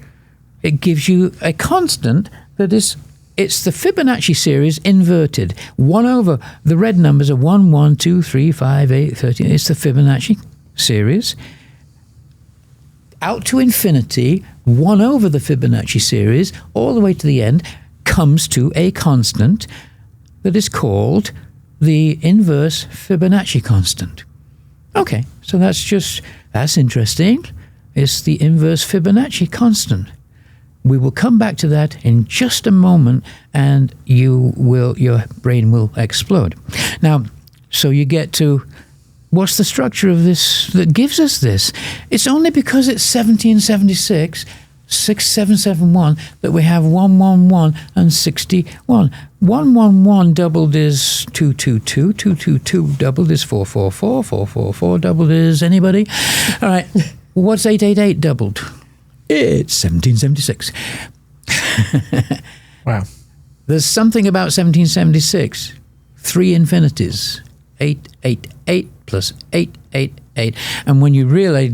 it gives you a constant that is. It's the Fibonacci series inverted. 1 over, the red numbers are 1, 1, 2, 3, 5, 8, 13. It's the Fibonacci series. Out to infinity, 1 over the Fibonacci series, all the way to the end, comes to a constant. that is called the inverse Fibonacci constant. Okay, so that's interesting. It's the inverse Fibonacci constant. We will come back to that in just a moment, and your brain will explode. Now, so you get to, what's the structure of this that gives us this? It's only because it's 1776, 6771, that we have 111 and 61. 111 doubled is 222, 222 doubled is 444, 444 doubled is anybody? All right, what's 888 doubled? It's 1776. Wow. There's something about 1776. 3 infinities. 888 plus 888. And when you really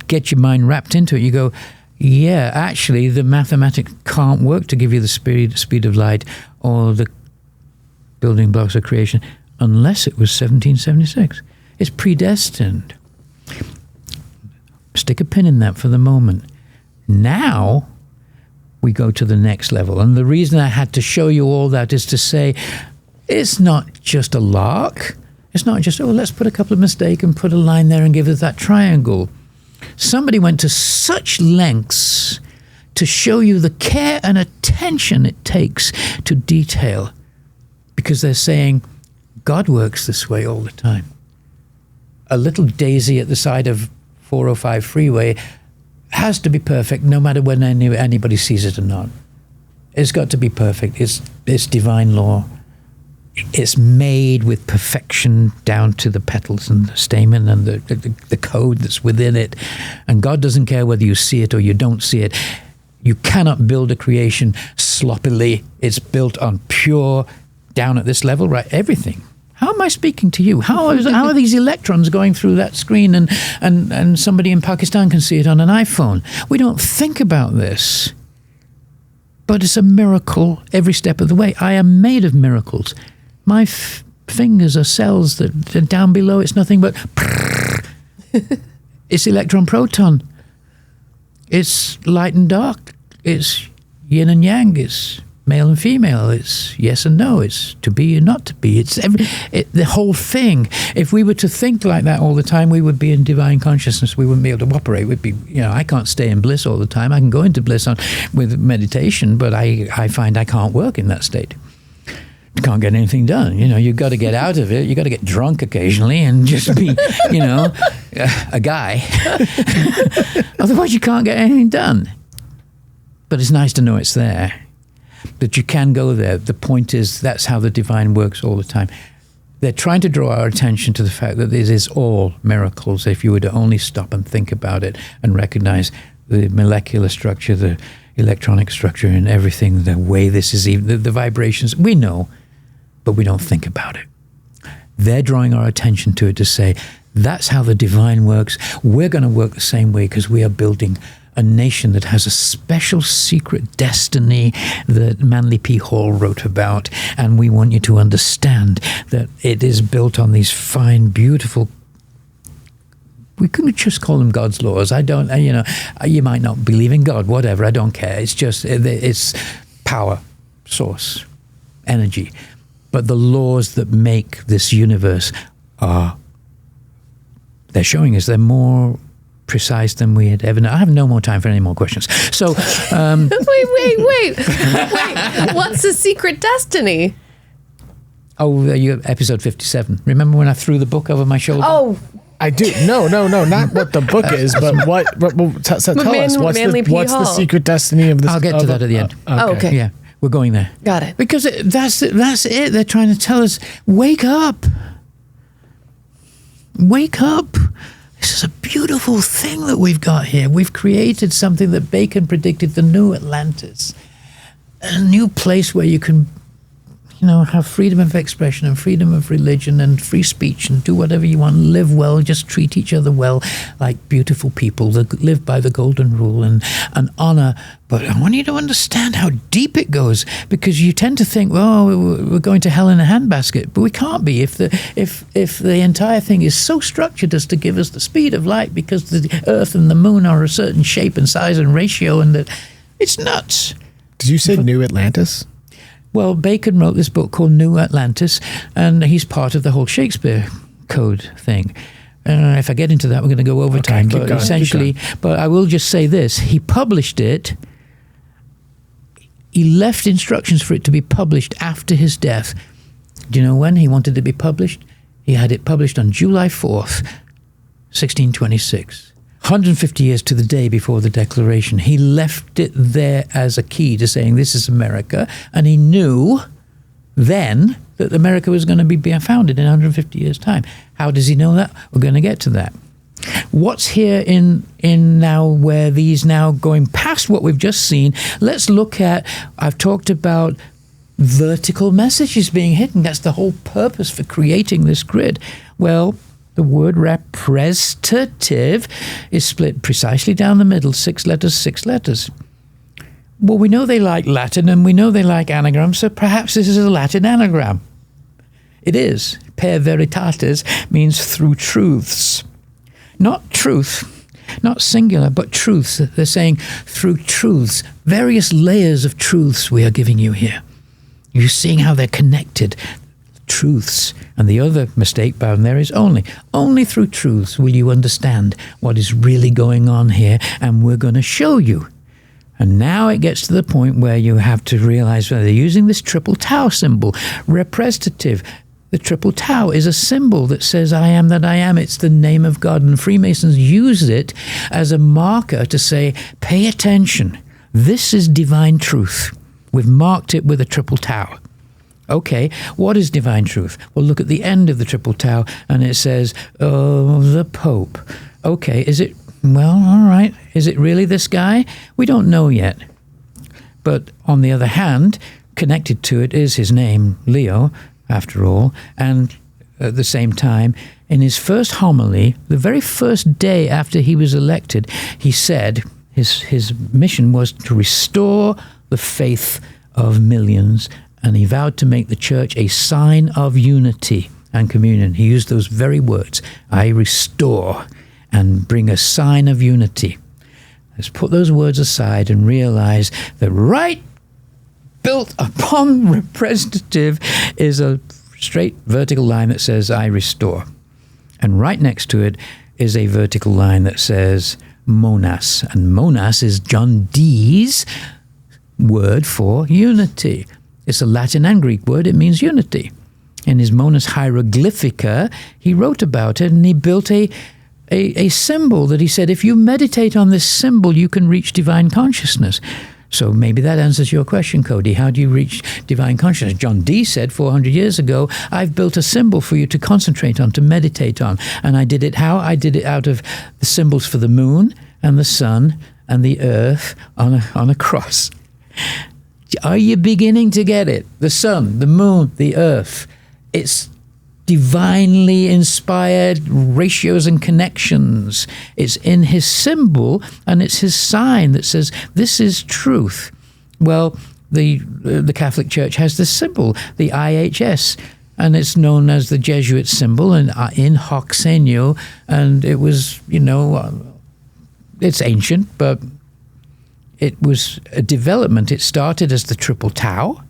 get your mind wrapped into it, you go, yeah, actually, the mathematics can't work to give you the speed of light or the building blocks of creation unless it was 1776. It's predestined. Stick a pin in that for the moment. Now, we go to the next level. And the reason I had to show you all that is to say, it's not just a lark. It's not just, let's put a couple of mistakes and put a line there and give us that triangle. Somebody went to such lengths to show you the care and attention it takes to detail, because they're saying God works this way all the time. A little daisy at the side of 405 freeway has to be perfect no matter when anybody sees it or not. It's got to be perfect. It's divine law. It's made with perfection down to the petals and the stamen and the code that's within it. And God doesn't care whether you see it or you don't see it. You cannot build a creation sloppily. It's built on pure, down at this level, right? Everything. How am I speaking to you? How are these electrons going through that screen and somebody in Pakistan can see it on an iPhone? We don't think about this. But it's a miracle every step of the way. I am made of miracles. My fingers are cells that are down below. It's nothing but it's electron proton. It's light and dark. It's yin and yang. It's male and female. It's yes and no. It's to be and not to be. It's the whole thing. If we were to think like that all the time, we would be in divine consciousness. We wouldn't be able to operate. We'd be, I can't stay in bliss all the time. I can go into bliss with meditation, but I find I can't work in that state. You can't get anything done. You've got to get out of it. You've got to get drunk occasionally and just be, a guy. Otherwise, you can't get anything done. But it's nice to know it's there. That you can go there. The point is, that's how the divine works all the time. They're trying to draw our attention to the fact that this is all miracles if you were to only stop and think about it and recognize the molecular structure, the electronic structure and everything, the way this is, even the vibrations. We know, but we don't think about it. They're drawing our attention to it to say, that's how the divine works. We're going to work the same way because we are building a nation that has a special secret destiny that Manly P. Hall wrote about. And we want you to understand that it is built on these fine, beautiful, we couldn't just call them God's laws. I don't, you might not believe in God, whatever, I don't care. It's just, it's power, source, energy. But the laws that make this universe they're showing us they're more precise than we had ever known. I have no more time for any more questions. So, Wait. What's the secret destiny? Oh, you episode 57. Remember when I threw the book over my shoulder? Oh, I do. No, not what the book is, but tell us what's the secret destiny of this. I'll get to that at the end. Okay. Yeah, we're going there. Got it. Because that's it. They're trying to tell us, wake up. Wake up. This is a beautiful thing that we've got here. We've created something that Bacon predicted, the new Atlantis. A new place where you can, have freedom of expression and freedom of religion and free speech and do whatever you want, live well, just treat each other well, like beautiful people that live by the golden rule and honor. But I want you to understand how deep it goes, because you tend to think, we're going to hell in a handbasket, but we can't be if the entire thing is so structured as to give us the speed of light, because the Earth and the Moon are a certain shape and size and ratio, and that it's nuts. Did you say New Atlantis? Well, Bacon wrote this book called New Atlantis, and he's part of the whole Shakespeare code thing. If I get into that, we're going to go over time. But essentially, but I will just say this. He published it. He left instructions for it to be published after his death. Do you know when he wanted it to be published? He had it published on July 4th, 1626. 150 years to the day before the Declaration. He left it there as a key to saying this is America, and he knew then that America was going to be founded in 150 years' time. How does he know that? We're going to get to that. What's here in now where these now going past what we've just seen, let's look at, I've talked about vertical messages being hidden. That's the whole purpose for creating this grid. Well, the word representative is split precisely down the middle, 6 letters, 6 letters. Well, we know they like Latin and we know they like anagrams, so perhaps this is a Latin anagram. It is. Per veritatis means through truths. Not truth, not singular, but truths. They're saying through truths, various layers of truths we are giving you here. You're seeing how they're connected. Truths. And the other mistake bound there is only through truths will you understand what is really going on here, and we're going to show you. And now it gets to the point where you have to realize whether they're using this triple tau symbol, representative. The triple tau is a symbol that says, I am that I am. It's the name of God. And Freemasons use it as a marker to say, pay attention. This is divine truth. We've marked it with a triple tau. Okay, what is divine truth? Well, look at the end of the triple tau, and it says, oh, the Pope. Okay, is it, well, all right. Is it really this guy? We don't know yet. But on the other hand, connected to it is his name, Leo, after all, and at the same time, in his first homily, the very first day after he was elected, he said his mission was to restore the faith of millions, and he vowed to make the church a sign of unity and communion. He used those very words, I restore and bring a sign of unity. Let's put those words aside and realize that right built upon representative is a straight vertical line that says, I restore. And right next to it is a vertical line that says, monas. And monas is John Dee's word for unity. It's a Latin and Greek word. It means unity. In his Monas Hieroglyphica, he wrote about it, and he built a symbol that he said, if you meditate on this symbol, you can reach divine consciousness. So maybe that answers your question, Cody. How do you reach divine consciousness? John Dee said 400 years ago, I've built a symbol for you to concentrate on, to meditate on. And I did it how? I did it out of the symbols for the moon and the sun and the earth on a cross. Are you beginning to get it? The sun, the moon, the earth. It's divinely inspired ratios and connections. It's in his symbol, and it's his sign that says, this is truth. Well, the Catholic Church has this symbol, the IHS, and it's known as the Jesuit symbol, and in hoc signo, and it was, it's ancient, but it was a development. It started as the triple tau.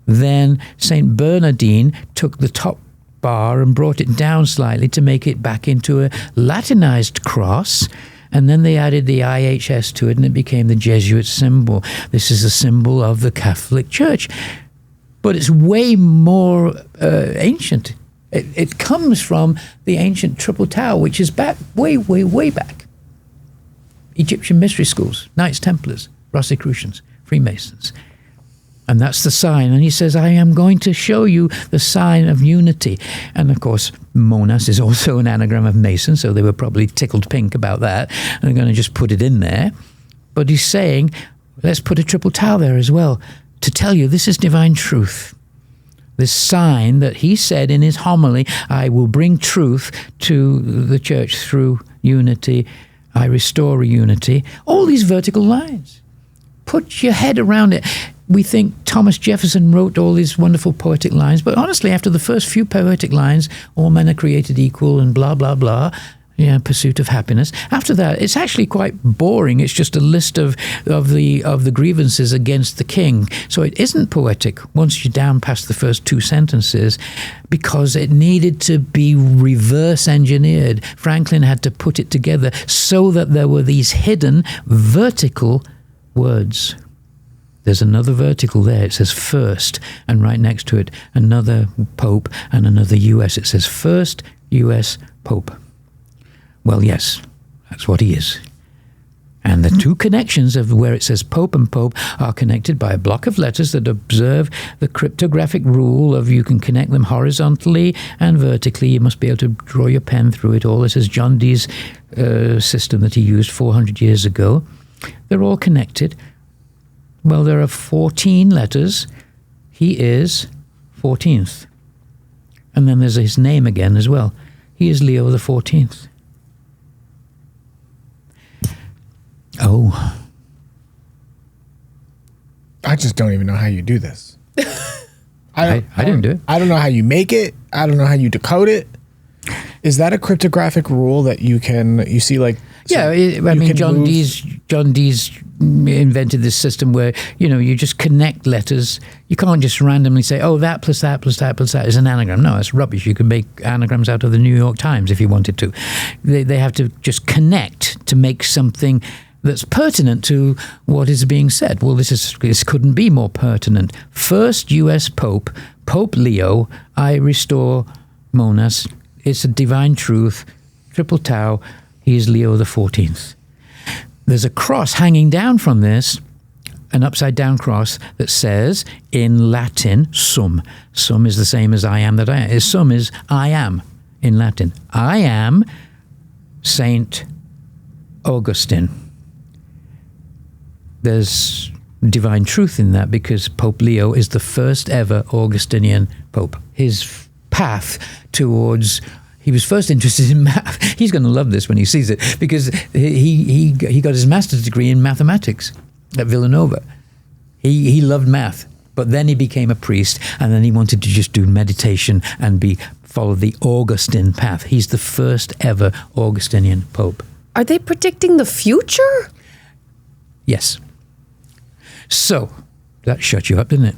Then St. Bernardine took the top bar and brought it down slightly to make it back into a Latinized cross. And then they added the IHS to it, and it became the Jesuit symbol. This is a symbol of the Catholic Church. But it's way more ancient. It comes from the ancient triple tau, which is back, way, way, way back. Egyptian mystery schools, Knights Templars, Rosicrucians, Freemasons. And that's the sign. And he says, I am going to show you the sign of unity. And of course, Monas is also an anagram of Mason, so they were probably tickled pink about that. And they're going to just put it in there. But he's saying, let's put a triple tau there as well, to tell you this is divine truth. This sign that he said in his homily, I will bring truth to the church through unity. I restore unity. All these vertical lines. Put your head around it. We think Thomas Jefferson wrote all these wonderful poetic lines, but honestly, after the first few poetic lines, all men are created equal and blah, blah, blah, Yeah, pursuit of happiness. After that, it's actually quite boring. It's just a list of the grievances against the king. So it isn't poetic once you're down past the first 2 sentences, because it needed to be reverse engineered. Franklin had to put it together so that there were these hidden vertical words. There's another vertical there. It says first, and right next to it, another Pope and another U.S. It says first U.S. Pope. Well, yes, that's what he is. And the 2 connections of where it says Pope and Pope are connected by a block of letters that observe the cryptographic rule of you can connect them horizontally and vertically. You must be able to draw your pen through it all. This is John Dee's system that he used 400 years ago. They're all connected. Well, there are 14 letters. He is 14th. And then there's his name again as well. He is Leo the 14th. Oh. I just don't even know how you do this. I didn't do it. I don't know how you make it. I don't know how you decode it. Is that a cryptographic rule that you see like? Yeah, I mean, John Dee's invented this system where, you just connect letters. You can't just randomly say, oh, that plus that plus that plus that is an anagram. No, it's rubbish. You could make anagrams out of the New York Times if you wanted to. They have to just connect to make something that's pertinent to what is being said. Well, this couldn't be more pertinent. First U.S. Pope, Pope Leo, I restore Monas. It's a divine truth, triple tau. He is Leo the 14th. There's a cross hanging down from this, an upside-down cross that says, in Latin, sum. Sum is the same as I am that I am. Sum is I am in Latin. I am Saint Augustine. There's divine truth in that because Pope Leo is the first ever Augustinian pope. His path towards... He was first interested in math. He's going to love this when he sees it because he got his master's degree in mathematics at Villanova. He loved math, but then he became a priest, and then he wanted to just do meditation and follow the Augustine path. He's the first ever Augustinian pope. Are they predicting the future? Yes. So that shut you up, didn't it?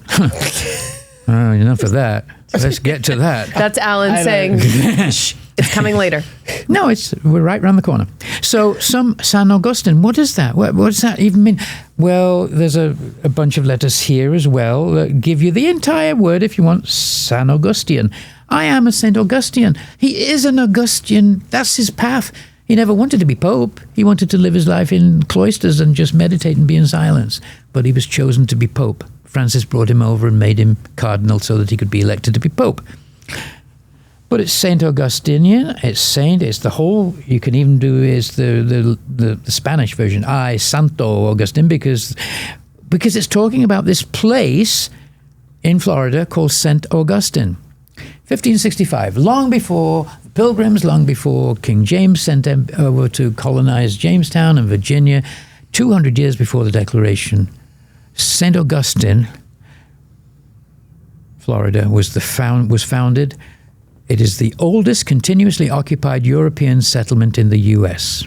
Enough of that. Let's get to that. That's Alan saying, it's coming later. No, we're right around the corner. So San Augustine, what is that? What does that even mean? Well, there's a bunch of letters here as well that give you the entire word if you want. San Augustine. I am a Saint Augustine. He is an Augustine. That's his path. He never wanted to be pope. He wanted to live his life in cloisters and just meditate and be in silence. But he was chosen to be pope. Francis brought him over and made him cardinal so that he could be elected to be pope. But it's Saint Augustinian. It's the whole. You can even do is the Spanish version. Santo Augustine because it's talking about this place in Florida called St. Augustine. 1565, long before the Pilgrims, long before King James sent them over to colonize Jamestown and Virginia, 200 years before the Declaration. St. Augustine, Florida, was founded. It is the oldest continuously occupied European settlement in the U.S.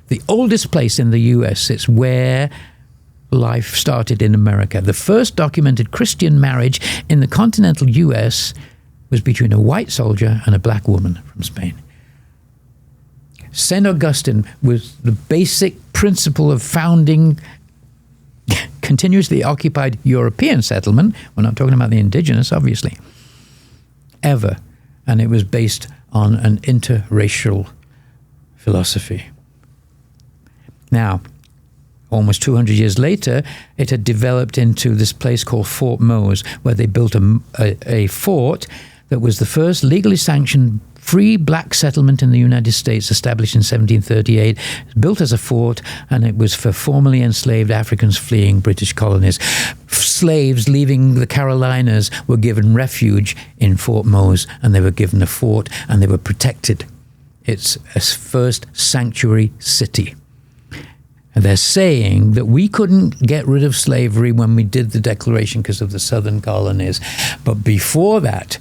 The oldest place in the U.S. It's where life started in America. The first documented Christian marriage in the continental U.S. was between a white soldier and a black woman from Spain. St. Augustine was the basic principle of founding continuously occupied European settlement. We're not talking about the indigenous, obviously, ever. And it was based on an interracial philosophy. Now, almost 200 years later, it had developed into this place called Fort Mose, where they built a fort that was the first legally sanctioned free black settlement in the United States, established in 1738, built as a fort, and it was for formerly enslaved Africans fleeing British colonies. Slaves leaving the Carolinas were given refuge in Fort Mose, and they were given a fort, and they were protected. It's a first sanctuary city. And they're saying that we couldn't get rid of slavery when we did the Declaration because of the southern colonies. But before that,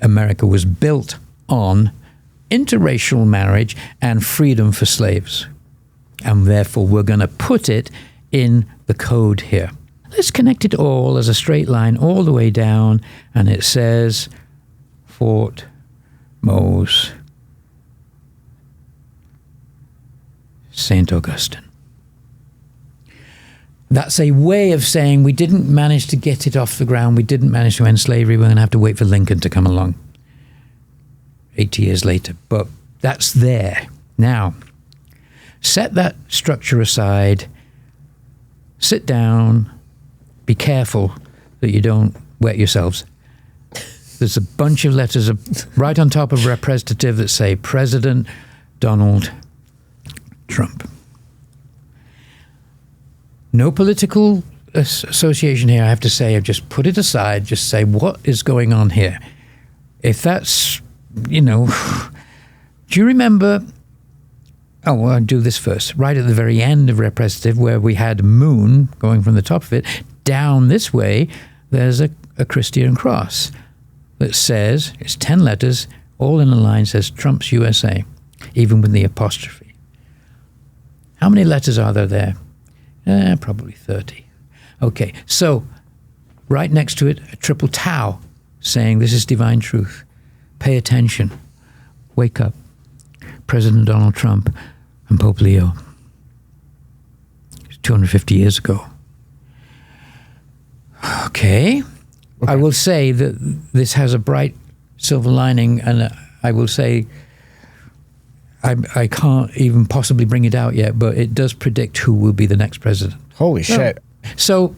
America was built on interracial marriage and freedom for slaves. And therefore, we're going to put it in the code here. Let's connect it all as a straight line all the way down, and it says Fort Mose, St. Augustine. That's a way of saying we didn't manage to get it off the ground. We didn't manage to end slavery. We're going to have to wait for Lincoln to come along 80 years later. But that's there. Now, set that structure aside. Sit down. Be careful that you don't wet yourselves. There's a bunch of letters right on top of representative that say President Donald Trump. No political association here, I have to say. I've just put it aside. Just say, what is going on here? If that's, do you remember? Oh, well, I'll do this first. Right at the very end of representative, where we had moon going from the top of it, down this way, there's a Christian cross that says, it's 10 letters, all in a line, says Trump's USA, even with the apostrophe. How many letters are there? Probably 30. Okay, so right next to it, a triple tau saying this is divine truth. Pay attention. Wake up. President Donald Trump and Pope Leo. 250 years ago. Okay. I will say that this has a bright silver lining, and I will say I can't even possibly bring it out yet, but it does predict who will be the next president. Holy shit. So,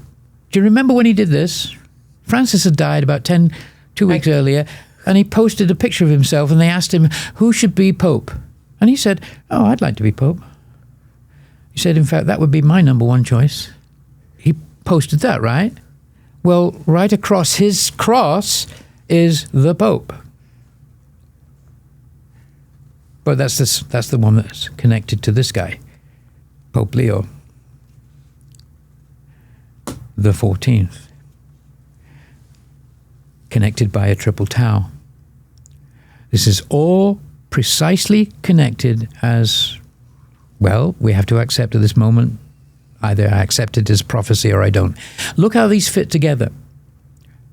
do you remember when he did this? Francis had died about 2 weeks earlier, and he posted a picture of himself, and they asked him, who should be Pope? And he said, oh, I'd like to be Pope. He said, in fact, that would be my number one choice. He posted that, right? Well, right across his cross is the Pope. But that's the one that's connected to this guy, Pope Leo the 14th, connected by a triple tau. This is all precisely connected as, well, we have to accept at this moment, either I accept it as prophecy or I don't. Look how these fit together.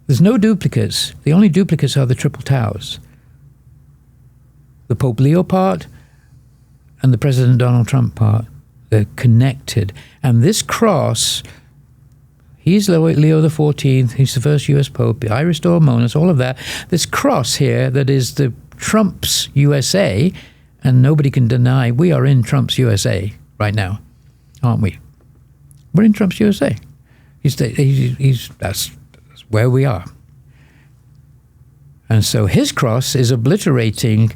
There's no duplicates. The only duplicates are the triple taus. The Pope Leo part and the President Donald Trump part. They're connected. And this cross, he's Leo the 14th, he's the first US Pope, I restore Monas, all of that. This cross here that is the Trump's USA, and nobody can deny we are in Trump's USA right now, aren't we? We're in Trump's USA. That's where we are. And so his cross is obliterating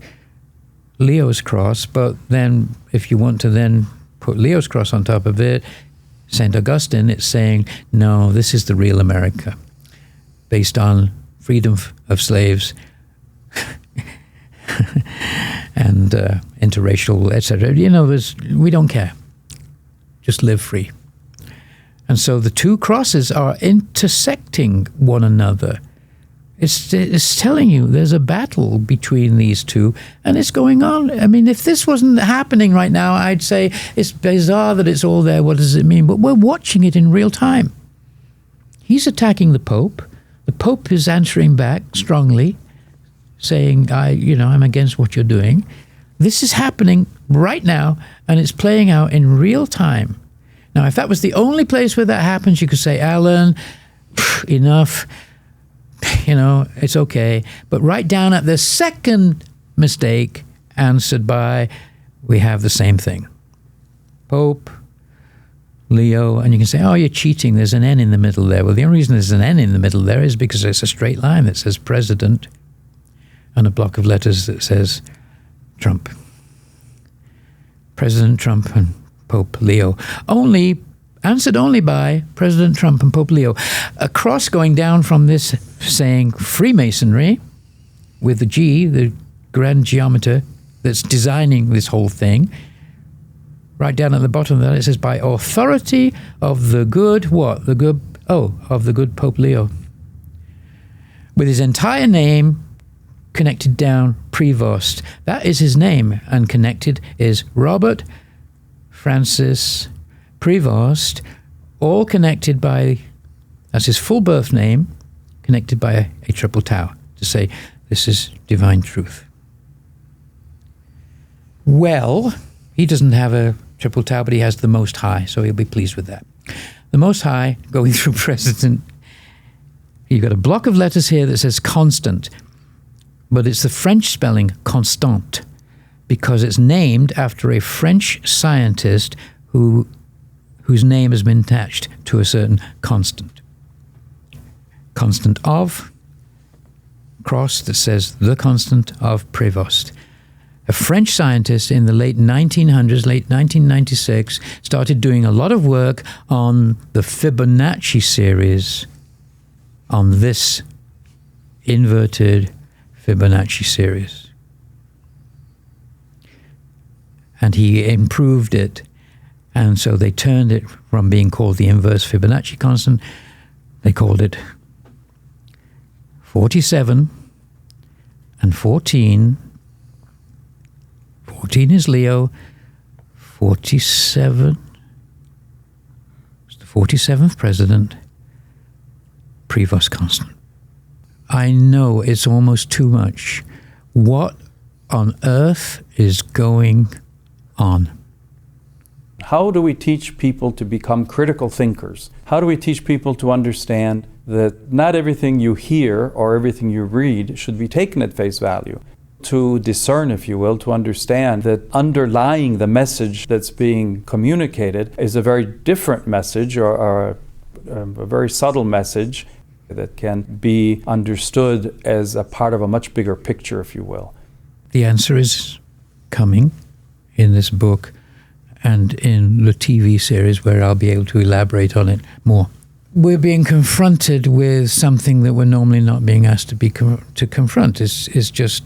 Leo's cross, but then if you want to then put Leo's cross on top of it, St. Augustine, it's saying, no, this is the real America, based on freedom of slaves and interracial, etc. We don't care. Just live free. And so the two crosses are intersecting one another. It's telling you there's a battle between these two, and it's going on. I mean, if this wasn't happening right now, I'd say it's bizarre that it's all there. What does it mean? But we're watching it in real time. He's attacking the Pope. The Pope is answering back strongly, saying, I'm against what you're doing. This is happening right now, and it's playing out in real time. Now, if that was the only place where that happens, you could say, Alan, enough. It's okay. But right down at the second mistake, answered by, we have the same thing. Pope, Leo, and you can say, oh, you're cheating. There's an N in the middle there. Well, the only reason there's an N in the middle there is because it's a straight line that says president and a block of letters that says Trump. President Trump and Pope Leo. Answered only by President Trump and Pope Leo. A cross going down from this saying Freemasonry with the G, the grand geometer that's designing this whole thing. Right down at the bottom of that, it says, by authority of the good, what? Of the good Pope Leo. With his entire name connected down, Prevost. That is his name, and connected is Robert Francis Prevost, all connected by, that's his full birth name, connected by a triple tau, to say this is divine truth. Well, he doesn't have a triple tau, but he has the Most High, so he'll be pleased with that. The Most High, going through President, you've got a block of letters here that says constant, but it's the French spelling constant, because it's named after a French scientist whose name has been attached to a certain constant. Constant of, cross that says the constant of Prevost. A French scientist in the late 1900s, late 1996, started doing a lot of work on the Fibonacci series, on this inverted Fibonacci series. And he improved it. And so they turned it from being called the inverse Fibonacci constant, they called it 47 and 14. 14 is Leo, 47 was the 47th president, Prevost constant. I know it's almost too much. What on earth is going on? How do we teach people to become critical thinkers? How do we teach people to understand that not everything you hear or everything you read should be taken at face value? To discern, if you will, to understand that underlying the message that's being communicated is a very different message or a very subtle message that can be understood as a part of a much bigger picture, if you will. The answer is coming in this book and in the TV series, where I'll be able to elaborate on it more. We're being confronted with something that we're normally not being asked to confront. It's just,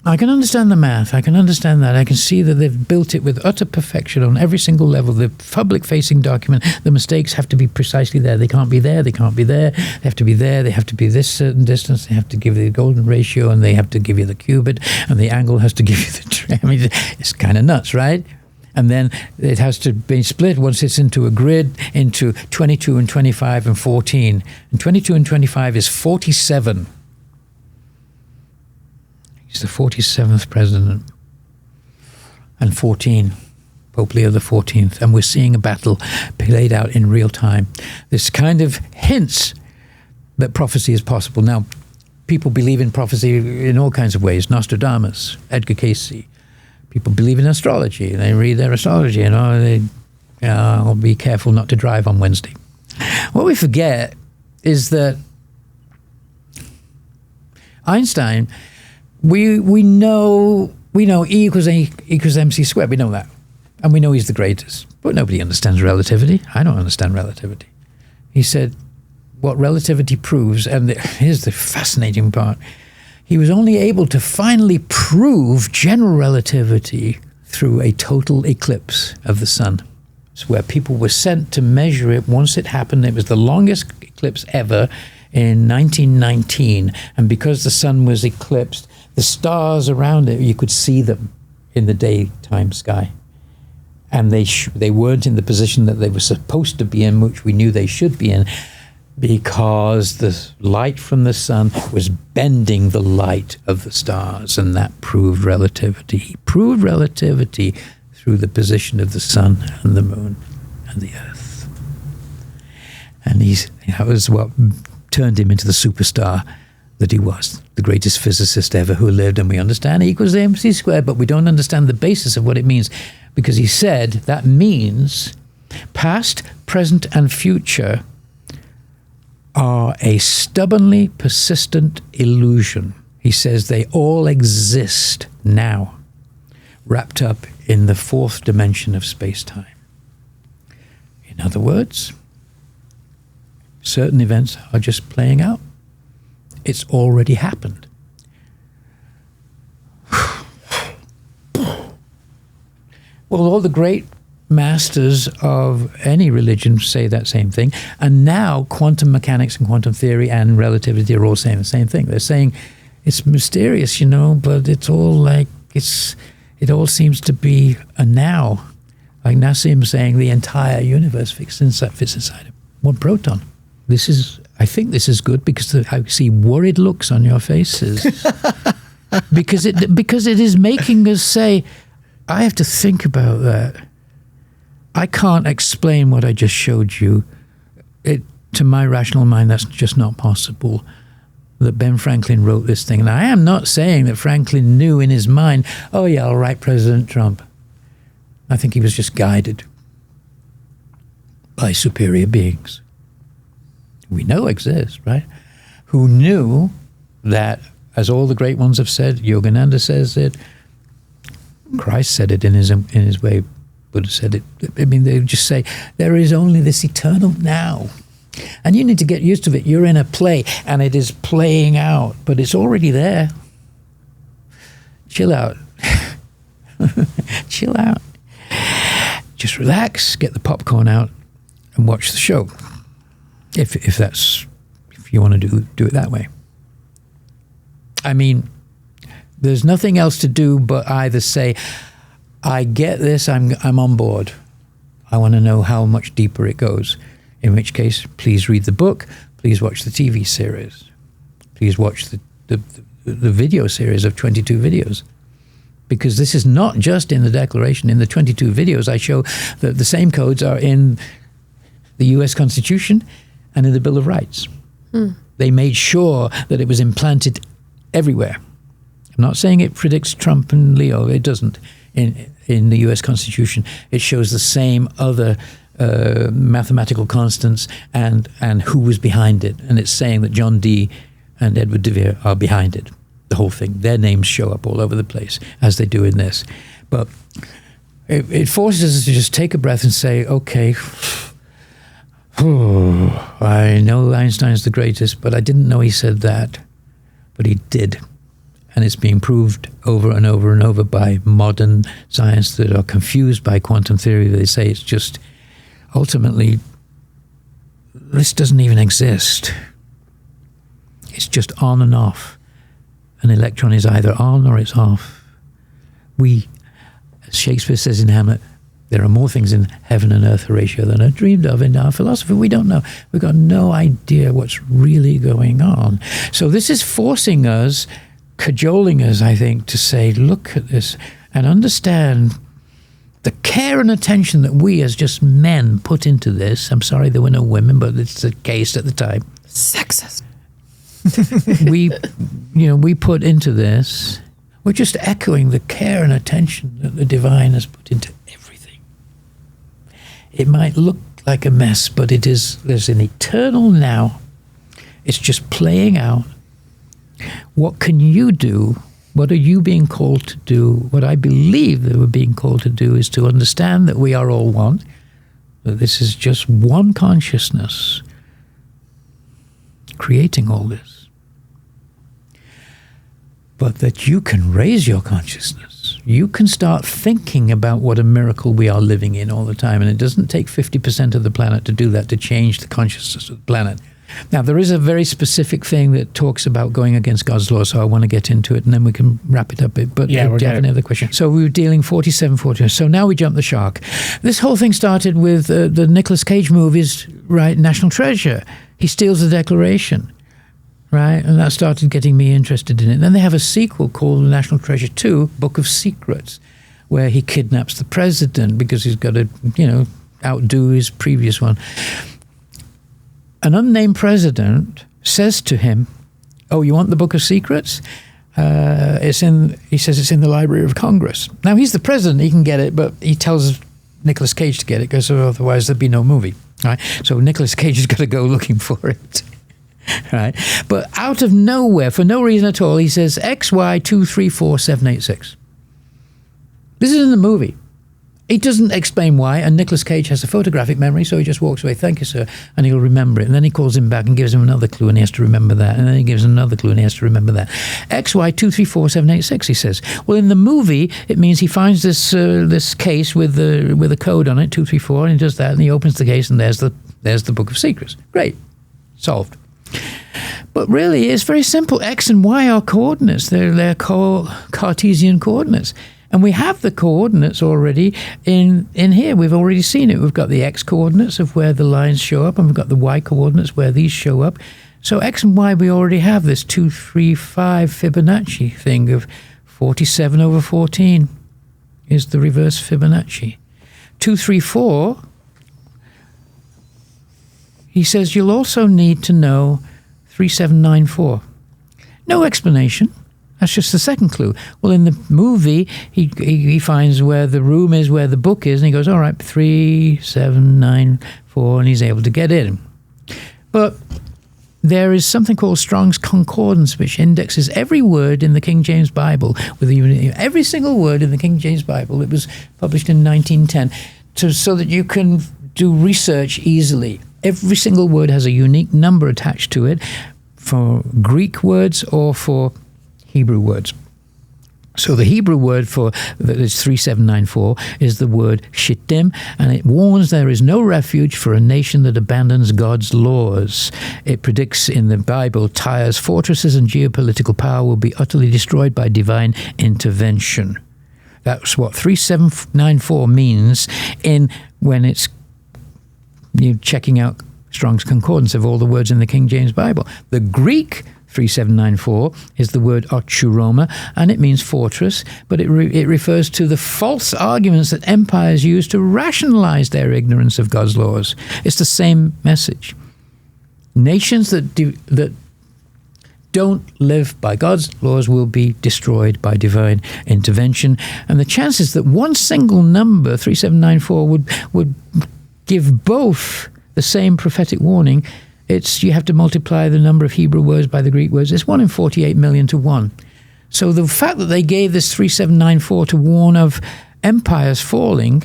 I can understand the math, I can understand that, I can see that they've built it with utter perfection on every single level. The public-facing document, the mistakes have to be precisely there. They can't be there, they can't be there, they have to be there, they have to be this certain distance, they have to give you the golden ratio, and they have to give you the cubit, and the angle has to give you the... I mean, it's kind of nuts, right? And then it has to be split once it's into a grid into 22 and 25 and 14. And 22 and 25 is 47. He's the 47th president. And 14, Pope Leo the 14th. And we're seeing a battle played out in real time. This kind of hints that prophecy is possible. Now, people believe in prophecy in all kinds of ways. Nostradamus, Edgar Cayce. People believe in astrology. They read their astrology and I'll be careful not to drive on Wednesday. What we forget is that Einstein, we know E equals MC squared. We know that. And we know he's the greatest. But nobody understands relativity. I don't understand relativity. He said, what relativity proves, and here's the fascinating part, he was only able to finally prove general relativity through a total eclipse of the sun. It's where people were sent to measure it. Once it happened, it was the longest eclipse ever in 1919. And because the sun was eclipsed, the stars around it, you could see them in the daytime sky. And they weren't in the position that they were supposed to be in, which we knew they should be in, because the light from the sun was bending the light of the stars, and that proved relativity. He proved relativity through the position of the sun and the moon and the earth. And that was what turned him into the superstar that he was, the greatest physicist ever who lived. And we understand E equals MC squared, but we don't understand the basis of what it means, because he said that means past, present, and future are a stubbornly persistent illusion. He says they all exist now, wrapped up in the fourth dimension of space-time. In other words, certain events are just playing out. It's already happened. Well, all the great masters of any religion say that same thing. And now quantum mechanics and quantum theory and relativity are all saying the same thing. They're saying it's mysterious, but it's all like it all seems to be a now. Like Nassim saying the entire universe fits inside one proton. I think this is good because I see worried looks on your faces. because it is making us say, I have to think about that. I can't explain what I just showed you. To my rational mind, that's just not possible. That Ben Franklin wrote this thing. And I am not saying that Franklin knew in his mind, oh yeah, I'll write President Trump. I think he was just guided by superior beings we know exist, right? Who knew that, as all the great ones have said, Yogananda says it, Christ said it in his way, Buddha said it. I mean, they just say, there is only this eternal now. And you need to get used to it. You're in a play, and it is playing out, but it's already there. Chill out. Chill out. Just relax, get the popcorn out, and watch the show. If you want to do it that way. I mean, there's nothing else to do but either say, I get this, I'm on board. I want to know how much deeper it goes. In which case, please read the book, please watch the TV series. Please watch the video series of 22 videos. Because this is not just in the Declaration. In the 22 videos, I show that the same codes are in the U.S. Constitution and in the Bill of Rights. They made sure that it was implanted everywhere. I'm not saying it predicts Trump and Leo. It doesn't. In the U.S. Constitution, it shows the same other mathematical constants and who was behind it. And it's saying that John Dee and Edward de Vere are behind it. The whole thing. Their names show up all over the place, as they do in this. But it forces us to just take a breath and say, okay, I know Einstein's the greatest, but I didn't know he said that. But he did. And it's being proved over and over and over by modern science that are confused by quantum theory. They say it's just, ultimately, this doesn't even exist. It's just on and off. An electron is either on or it's off. As Shakespeare says in Hamlet, there are more things in heaven and earth Horatio than are dreamed of in our philosophy. We don't know. We've got no idea what's really going on. So this is forcing us, cajoling us, I think, to say, look at this and understand the care and attention that we as just men put into this. I'm sorry there were no women, but it's the case at the time. Sexist. we put into this. We're just echoing the care and attention that the divine has put into everything. It might look like a mess, but there's an eternal now. It's just playing out. What can you do? What are you being called to do? What I believe that we're being called to do is to understand that we are all one, that this is just one consciousness creating all this. But that you can raise your consciousness. You can start thinking about what a miracle we are living in all the time. And it doesn't take 50% of the planet to do that, to change the consciousness of the planet. Now, there is a very specific thing that talks about going against God's law, so I want to get into it, and then we can wrap it up a bit. But yeah, do you have any other question? So we were dealing 47, 48. So now we jump the shark. This whole thing started with the Nicolas Cage movies, right? National Treasure. He steals the Declaration. Right, and that started getting me interested in it. Then they have a sequel called National Treasure 2, Book of Secrets, where he kidnaps the president because he's got to, outdo his previous one. An unnamed president says to him, "Oh, you want the Book of Secrets? He says it's in the Library of Congress." Now he's the president; he can get it, but he tells Nicolas Cage to get it because otherwise there'd be no movie. Right, so Nicolas Cage has got to go looking for it. Right, but out of nowhere, for no reason at all, he says XY234786. This is in the movie. He doesn't explain why, and Nicolas Cage has a photographic memory, so he just walks away, "Thank you, sir," and he'll remember it. And then he calls him back and gives him another clue, and he has to remember that. And then he gives another clue, and he has to remember that. XY234786, he says. Well, in the movie, it means he finds this case with a code on it, 234, and he does that, and he opens the case, and there's the Book of Secrets. Great, solved. But really, it's very simple. X and Y are coordinates. They're called Cartesian coordinates. And we have the coordinates already in here. We've already seen it. We've got the X coordinates of where the lines show up, and we've got the Y coordinates where these show up. So X and Y, we already have this 2, 3, 5 Fibonacci thing of 47 over 14 is the reverse Fibonacci. 2, 3, 4, he says you'll also need to know 3794. No explanation. That's just the second clue. Well, in the movie, he finds where the room is, where the book is, and he goes, all right, 3794, and he's able to get in. But there is something called Strong's Concordance, which indexes every word in the King James Bible, with every single word in the King James Bible. It was published in 1910, so that you can do research easily. Every single word has a unique number attached to it for Greek words or for Hebrew words. So the Hebrew word for that is 3794 is the word shittim, and it warns there is no refuge for a nation that abandons God's laws. It predicts in the Bible Tyre's fortresses and geopolitical power will be utterly destroyed by divine intervention. That's what 3794 means when it's checking out Strong's Concordance of all the words in the King James Bible. The Greek 3794 is the word ochuroma, and it means fortress, but it refers to the false arguments that empires use to rationalize their ignorance of God's laws. It's the same message. Nations that don't live by God's laws will be destroyed by divine intervention, and the chances that one single number, 3794, would give both the same prophetic warning, you have to multiply the number of Hebrew words by the Greek words. It's 1 in 48 million to 1. So the fact that they gave this 3794 to warn of empires falling,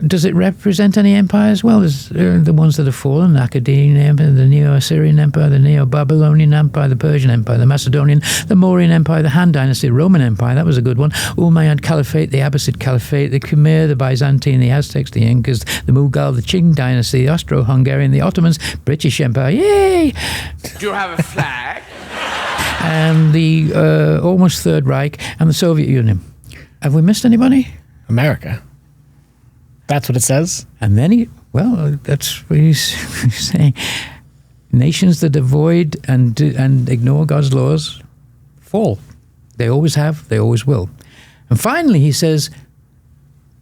does it represent any empires? Well, there's the ones that have fallen: the Akkadian Empire, the Neo-Assyrian Empire, the Neo-Babylonian Empire, the Persian Empire, the Macedonian, the Mauryan Empire, the Han Dynasty, the Roman Empire, that was a good one, Umayyad Caliphate, the Abbasid Caliphate, the Khmer, the Byzantine, the Aztecs, the Incas, the Mughal, the Qing Dynasty, the Austro-Hungarian, the Ottomans, British Empire, yay! Do you have a flag? And the almost Third Reich, and the Soviet Union. Have we missed anybody? America. That's what it says? And then that's what he's saying. Nations that avoid and ignore God's laws fall. They always have, they always will. And finally, he says,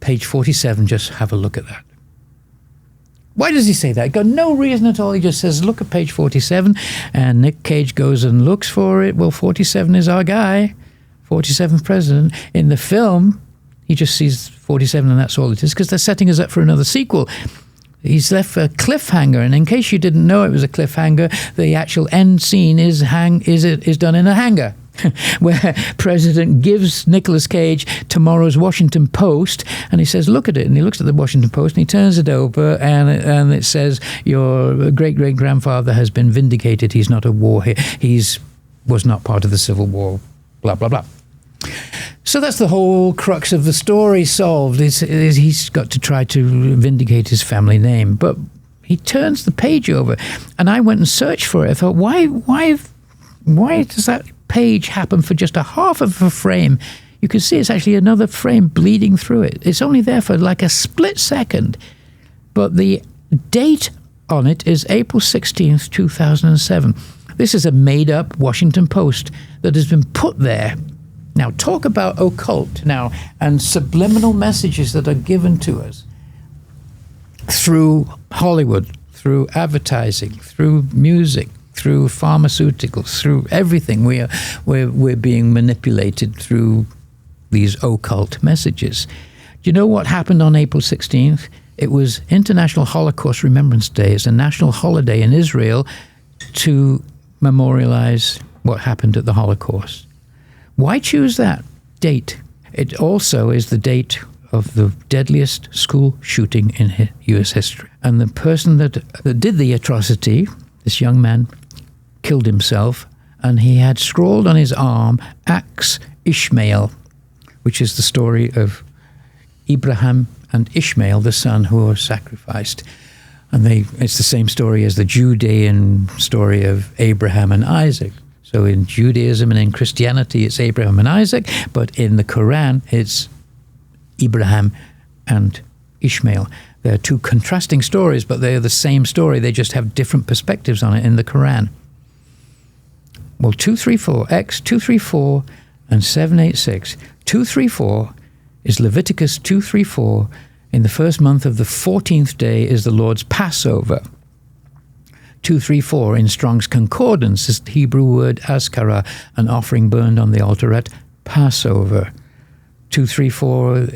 page 47, just have a look at that. Why does he say that? Got no reason at all. He just says, look at page 47, and Nick Cage goes and looks for it. Well, 47 is our guy, 47th president. In the film, he just sees 47 and that's all it is, because they're setting us up for another sequel. He's left a cliffhanger, and in case you didn't know it was a cliffhanger, the actual end scene is done in a hangar, where President gives Nicolas Cage tomorrow's Washington Post, and he says, look at it. And he looks at the Washington Post, and he turns it over, and it says, your great-great-grandfather has been vindicated. He's not a war here. Was not part of the Civil War, blah, blah, blah. So that's the whole crux of the story solved. He's got to try to vindicate his family name. But he turns the page over, and I went and searched for it. I thought, why does that page happen for just a half of a frame? You can see it's actually another frame bleeding through it. It's only there for like a split second. But the date on it is April 16th, 2007. This is a made-up Washington Post that has been put there. Now, talk about occult now and subliminal messages that are given to us through Hollywood, through advertising, through music, through pharmaceuticals, through everything. We're being manipulated through these occult messages. Do you know what happened on April 16th? It was International Holocaust Remembrance Day. It's a national holiday in Israel to memorialize what happened at the Holocaust. Why choose that date? It also is the date of the deadliest school shooting in U.S. history. And the person that did the atrocity, this young man, killed himself, and he had scrawled on his arm, Axe Ishmael, which is the story of Abraham and Ishmael, the son who was sacrificed. And it's the same story as the Judean story of Abraham and Isaac. So in Judaism and in Christianity, it's Abraham and Isaac, but in the Quran, it's Abraham and Ishmael. They're two contrasting stories, but they're the same story. They just have different perspectives on it in the Quran. Well, 234, X 234 and 786. 234 is Leviticus 234. In the first month of the 14th day is the Lord's Passover. 234 in Strong's Concordance is the Hebrew word azkara, an offering burned on the altar at Passover. 234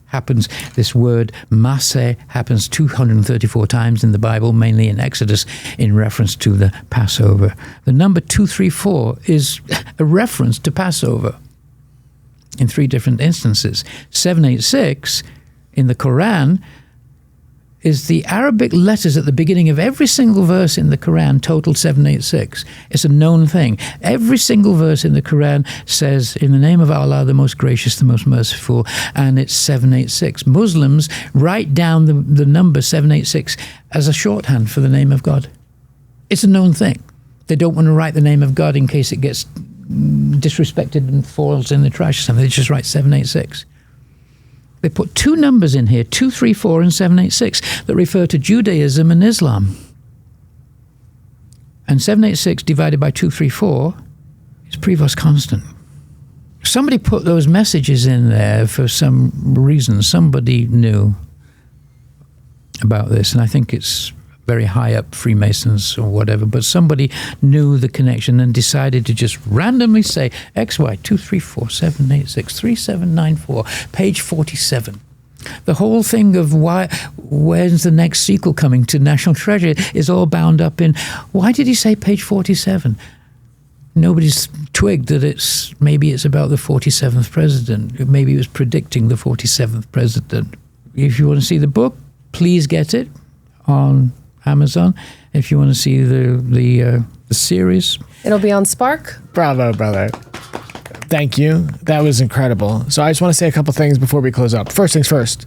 happens, this word Mase happens 234 times in the Bible, mainly in Exodus, in reference to the Passover. The number 234 is a reference to Passover in 3 different instances. 786 in the Quran is the Arabic letters at the beginning of every single verse in the Quran, total 786. It's a known thing. Every single verse in the Quran says, in the name of Allah, the most gracious, the most merciful, and it's 786. Muslims write down the number 786 as a shorthand for the name of God. It's a known thing. They don't want to write the name of God in case it gets disrespected and falls in the trash or something. They just write 786. They put 2 numbers in here, 234 and 786, that refer to Judaism and Islam. And 786 divided by 234 is Prevost constant. Somebody put those messages in there for some reason. Somebody knew about this, and I think it's very high up Freemasons or whatever, but somebody knew the connection and decided to just randomly say XY 234 786 3794, page 47. The whole thing of when's the next sequel coming to National Treasure is all bound up in, why did he say page 47? Nobody's twigged that maybe it's about the 47th president. Maybe it was predicting the 47th president. If you want to see the book, please get it on Amazon. If you want to see the series, it'll be on Spark. Bravo, brother. Thank you. That was incredible. So I just want to say a couple things before we close up. First things first.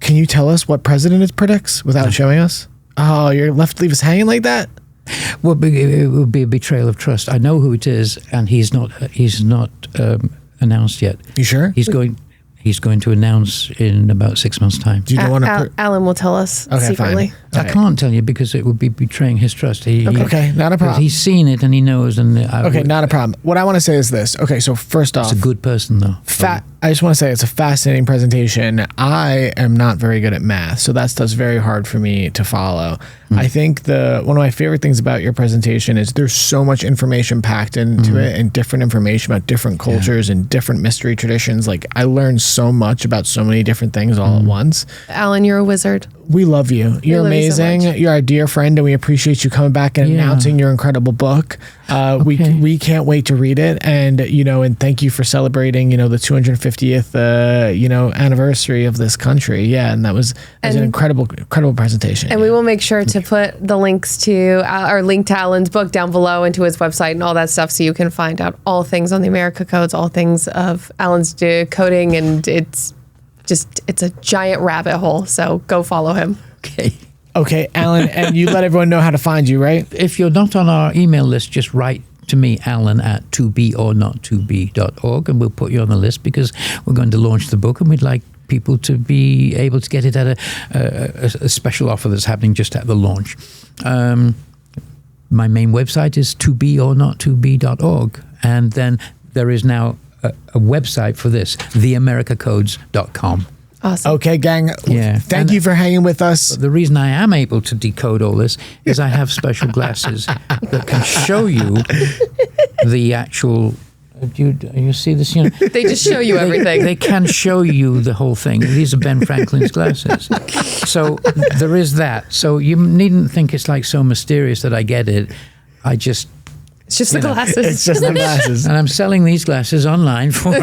Can you tell us what president it predicts without showing us? Oh, you're leave us hanging like that? Well, it would be a betrayal of trust. I know who it is, and he's not announced yet. You sure? He's going to announce in about 6 months' time. Do you want to? Alan will tell us secretly. Fine. I can't tell you because it would be betraying his trust. Okay, not a problem. He's seen it and he knows. Not a problem. What I want to say is this. Okay, so first off, it's a good person though. I just want to say it's a fascinating presentation. I am not very good at math, so that stuff's very hard for me to follow. I think one of my favorite things about your presentation is there's so much information packed into it, and different information about different cultures and different mystery traditions. Like, I learned so much about so many different things all at once. Alan, you're a wizard. We love you. You're amazing. You're our dear friend, and we appreciate you coming back and announcing your incredible book. We can't wait to read it, and and thank you for celebrating the 250th anniversary of this country. Yeah, and that was an incredible presentation. And we will make sure to put the links to link to Alan's book down below and to his website and all that stuff, so you can find out all things on the America Codes, all things of Alan's decoding, and it's a giant rabbit hole. So go follow him. Okay, Alan, and you let everyone know how to find you, right? If you're not on our email list, just write to me, Alan, at 2beornot2be.org, and we'll put you on the list because we're going to launch the book, and we'd like people to be able to get it at a special offer that's happening just at the launch. My main website is 2beornot2be.org, and then there is now a website for this, theamericacodes.com. Awesome. Okay, gang. Yeah. Thank you for hanging with us. The reason I am able to decode all this is I have special glasses that can show you the actual. Do you see this? They just show you everything. They can show you the whole thing. These are Ben Franklin's glasses. So there is that. So you needn't think it's like so mysterious that I get it. It's just the glasses. It's just the glasses. And I'm selling these glasses online for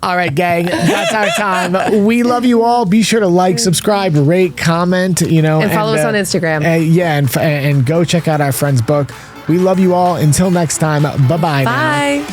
All right, gang. That's our time. We love you all. Be sure to like, subscribe, rate, comment, and follow us on Instagram. And go check out our friend's book. We love you all. Until next time. Bye-bye. Bye.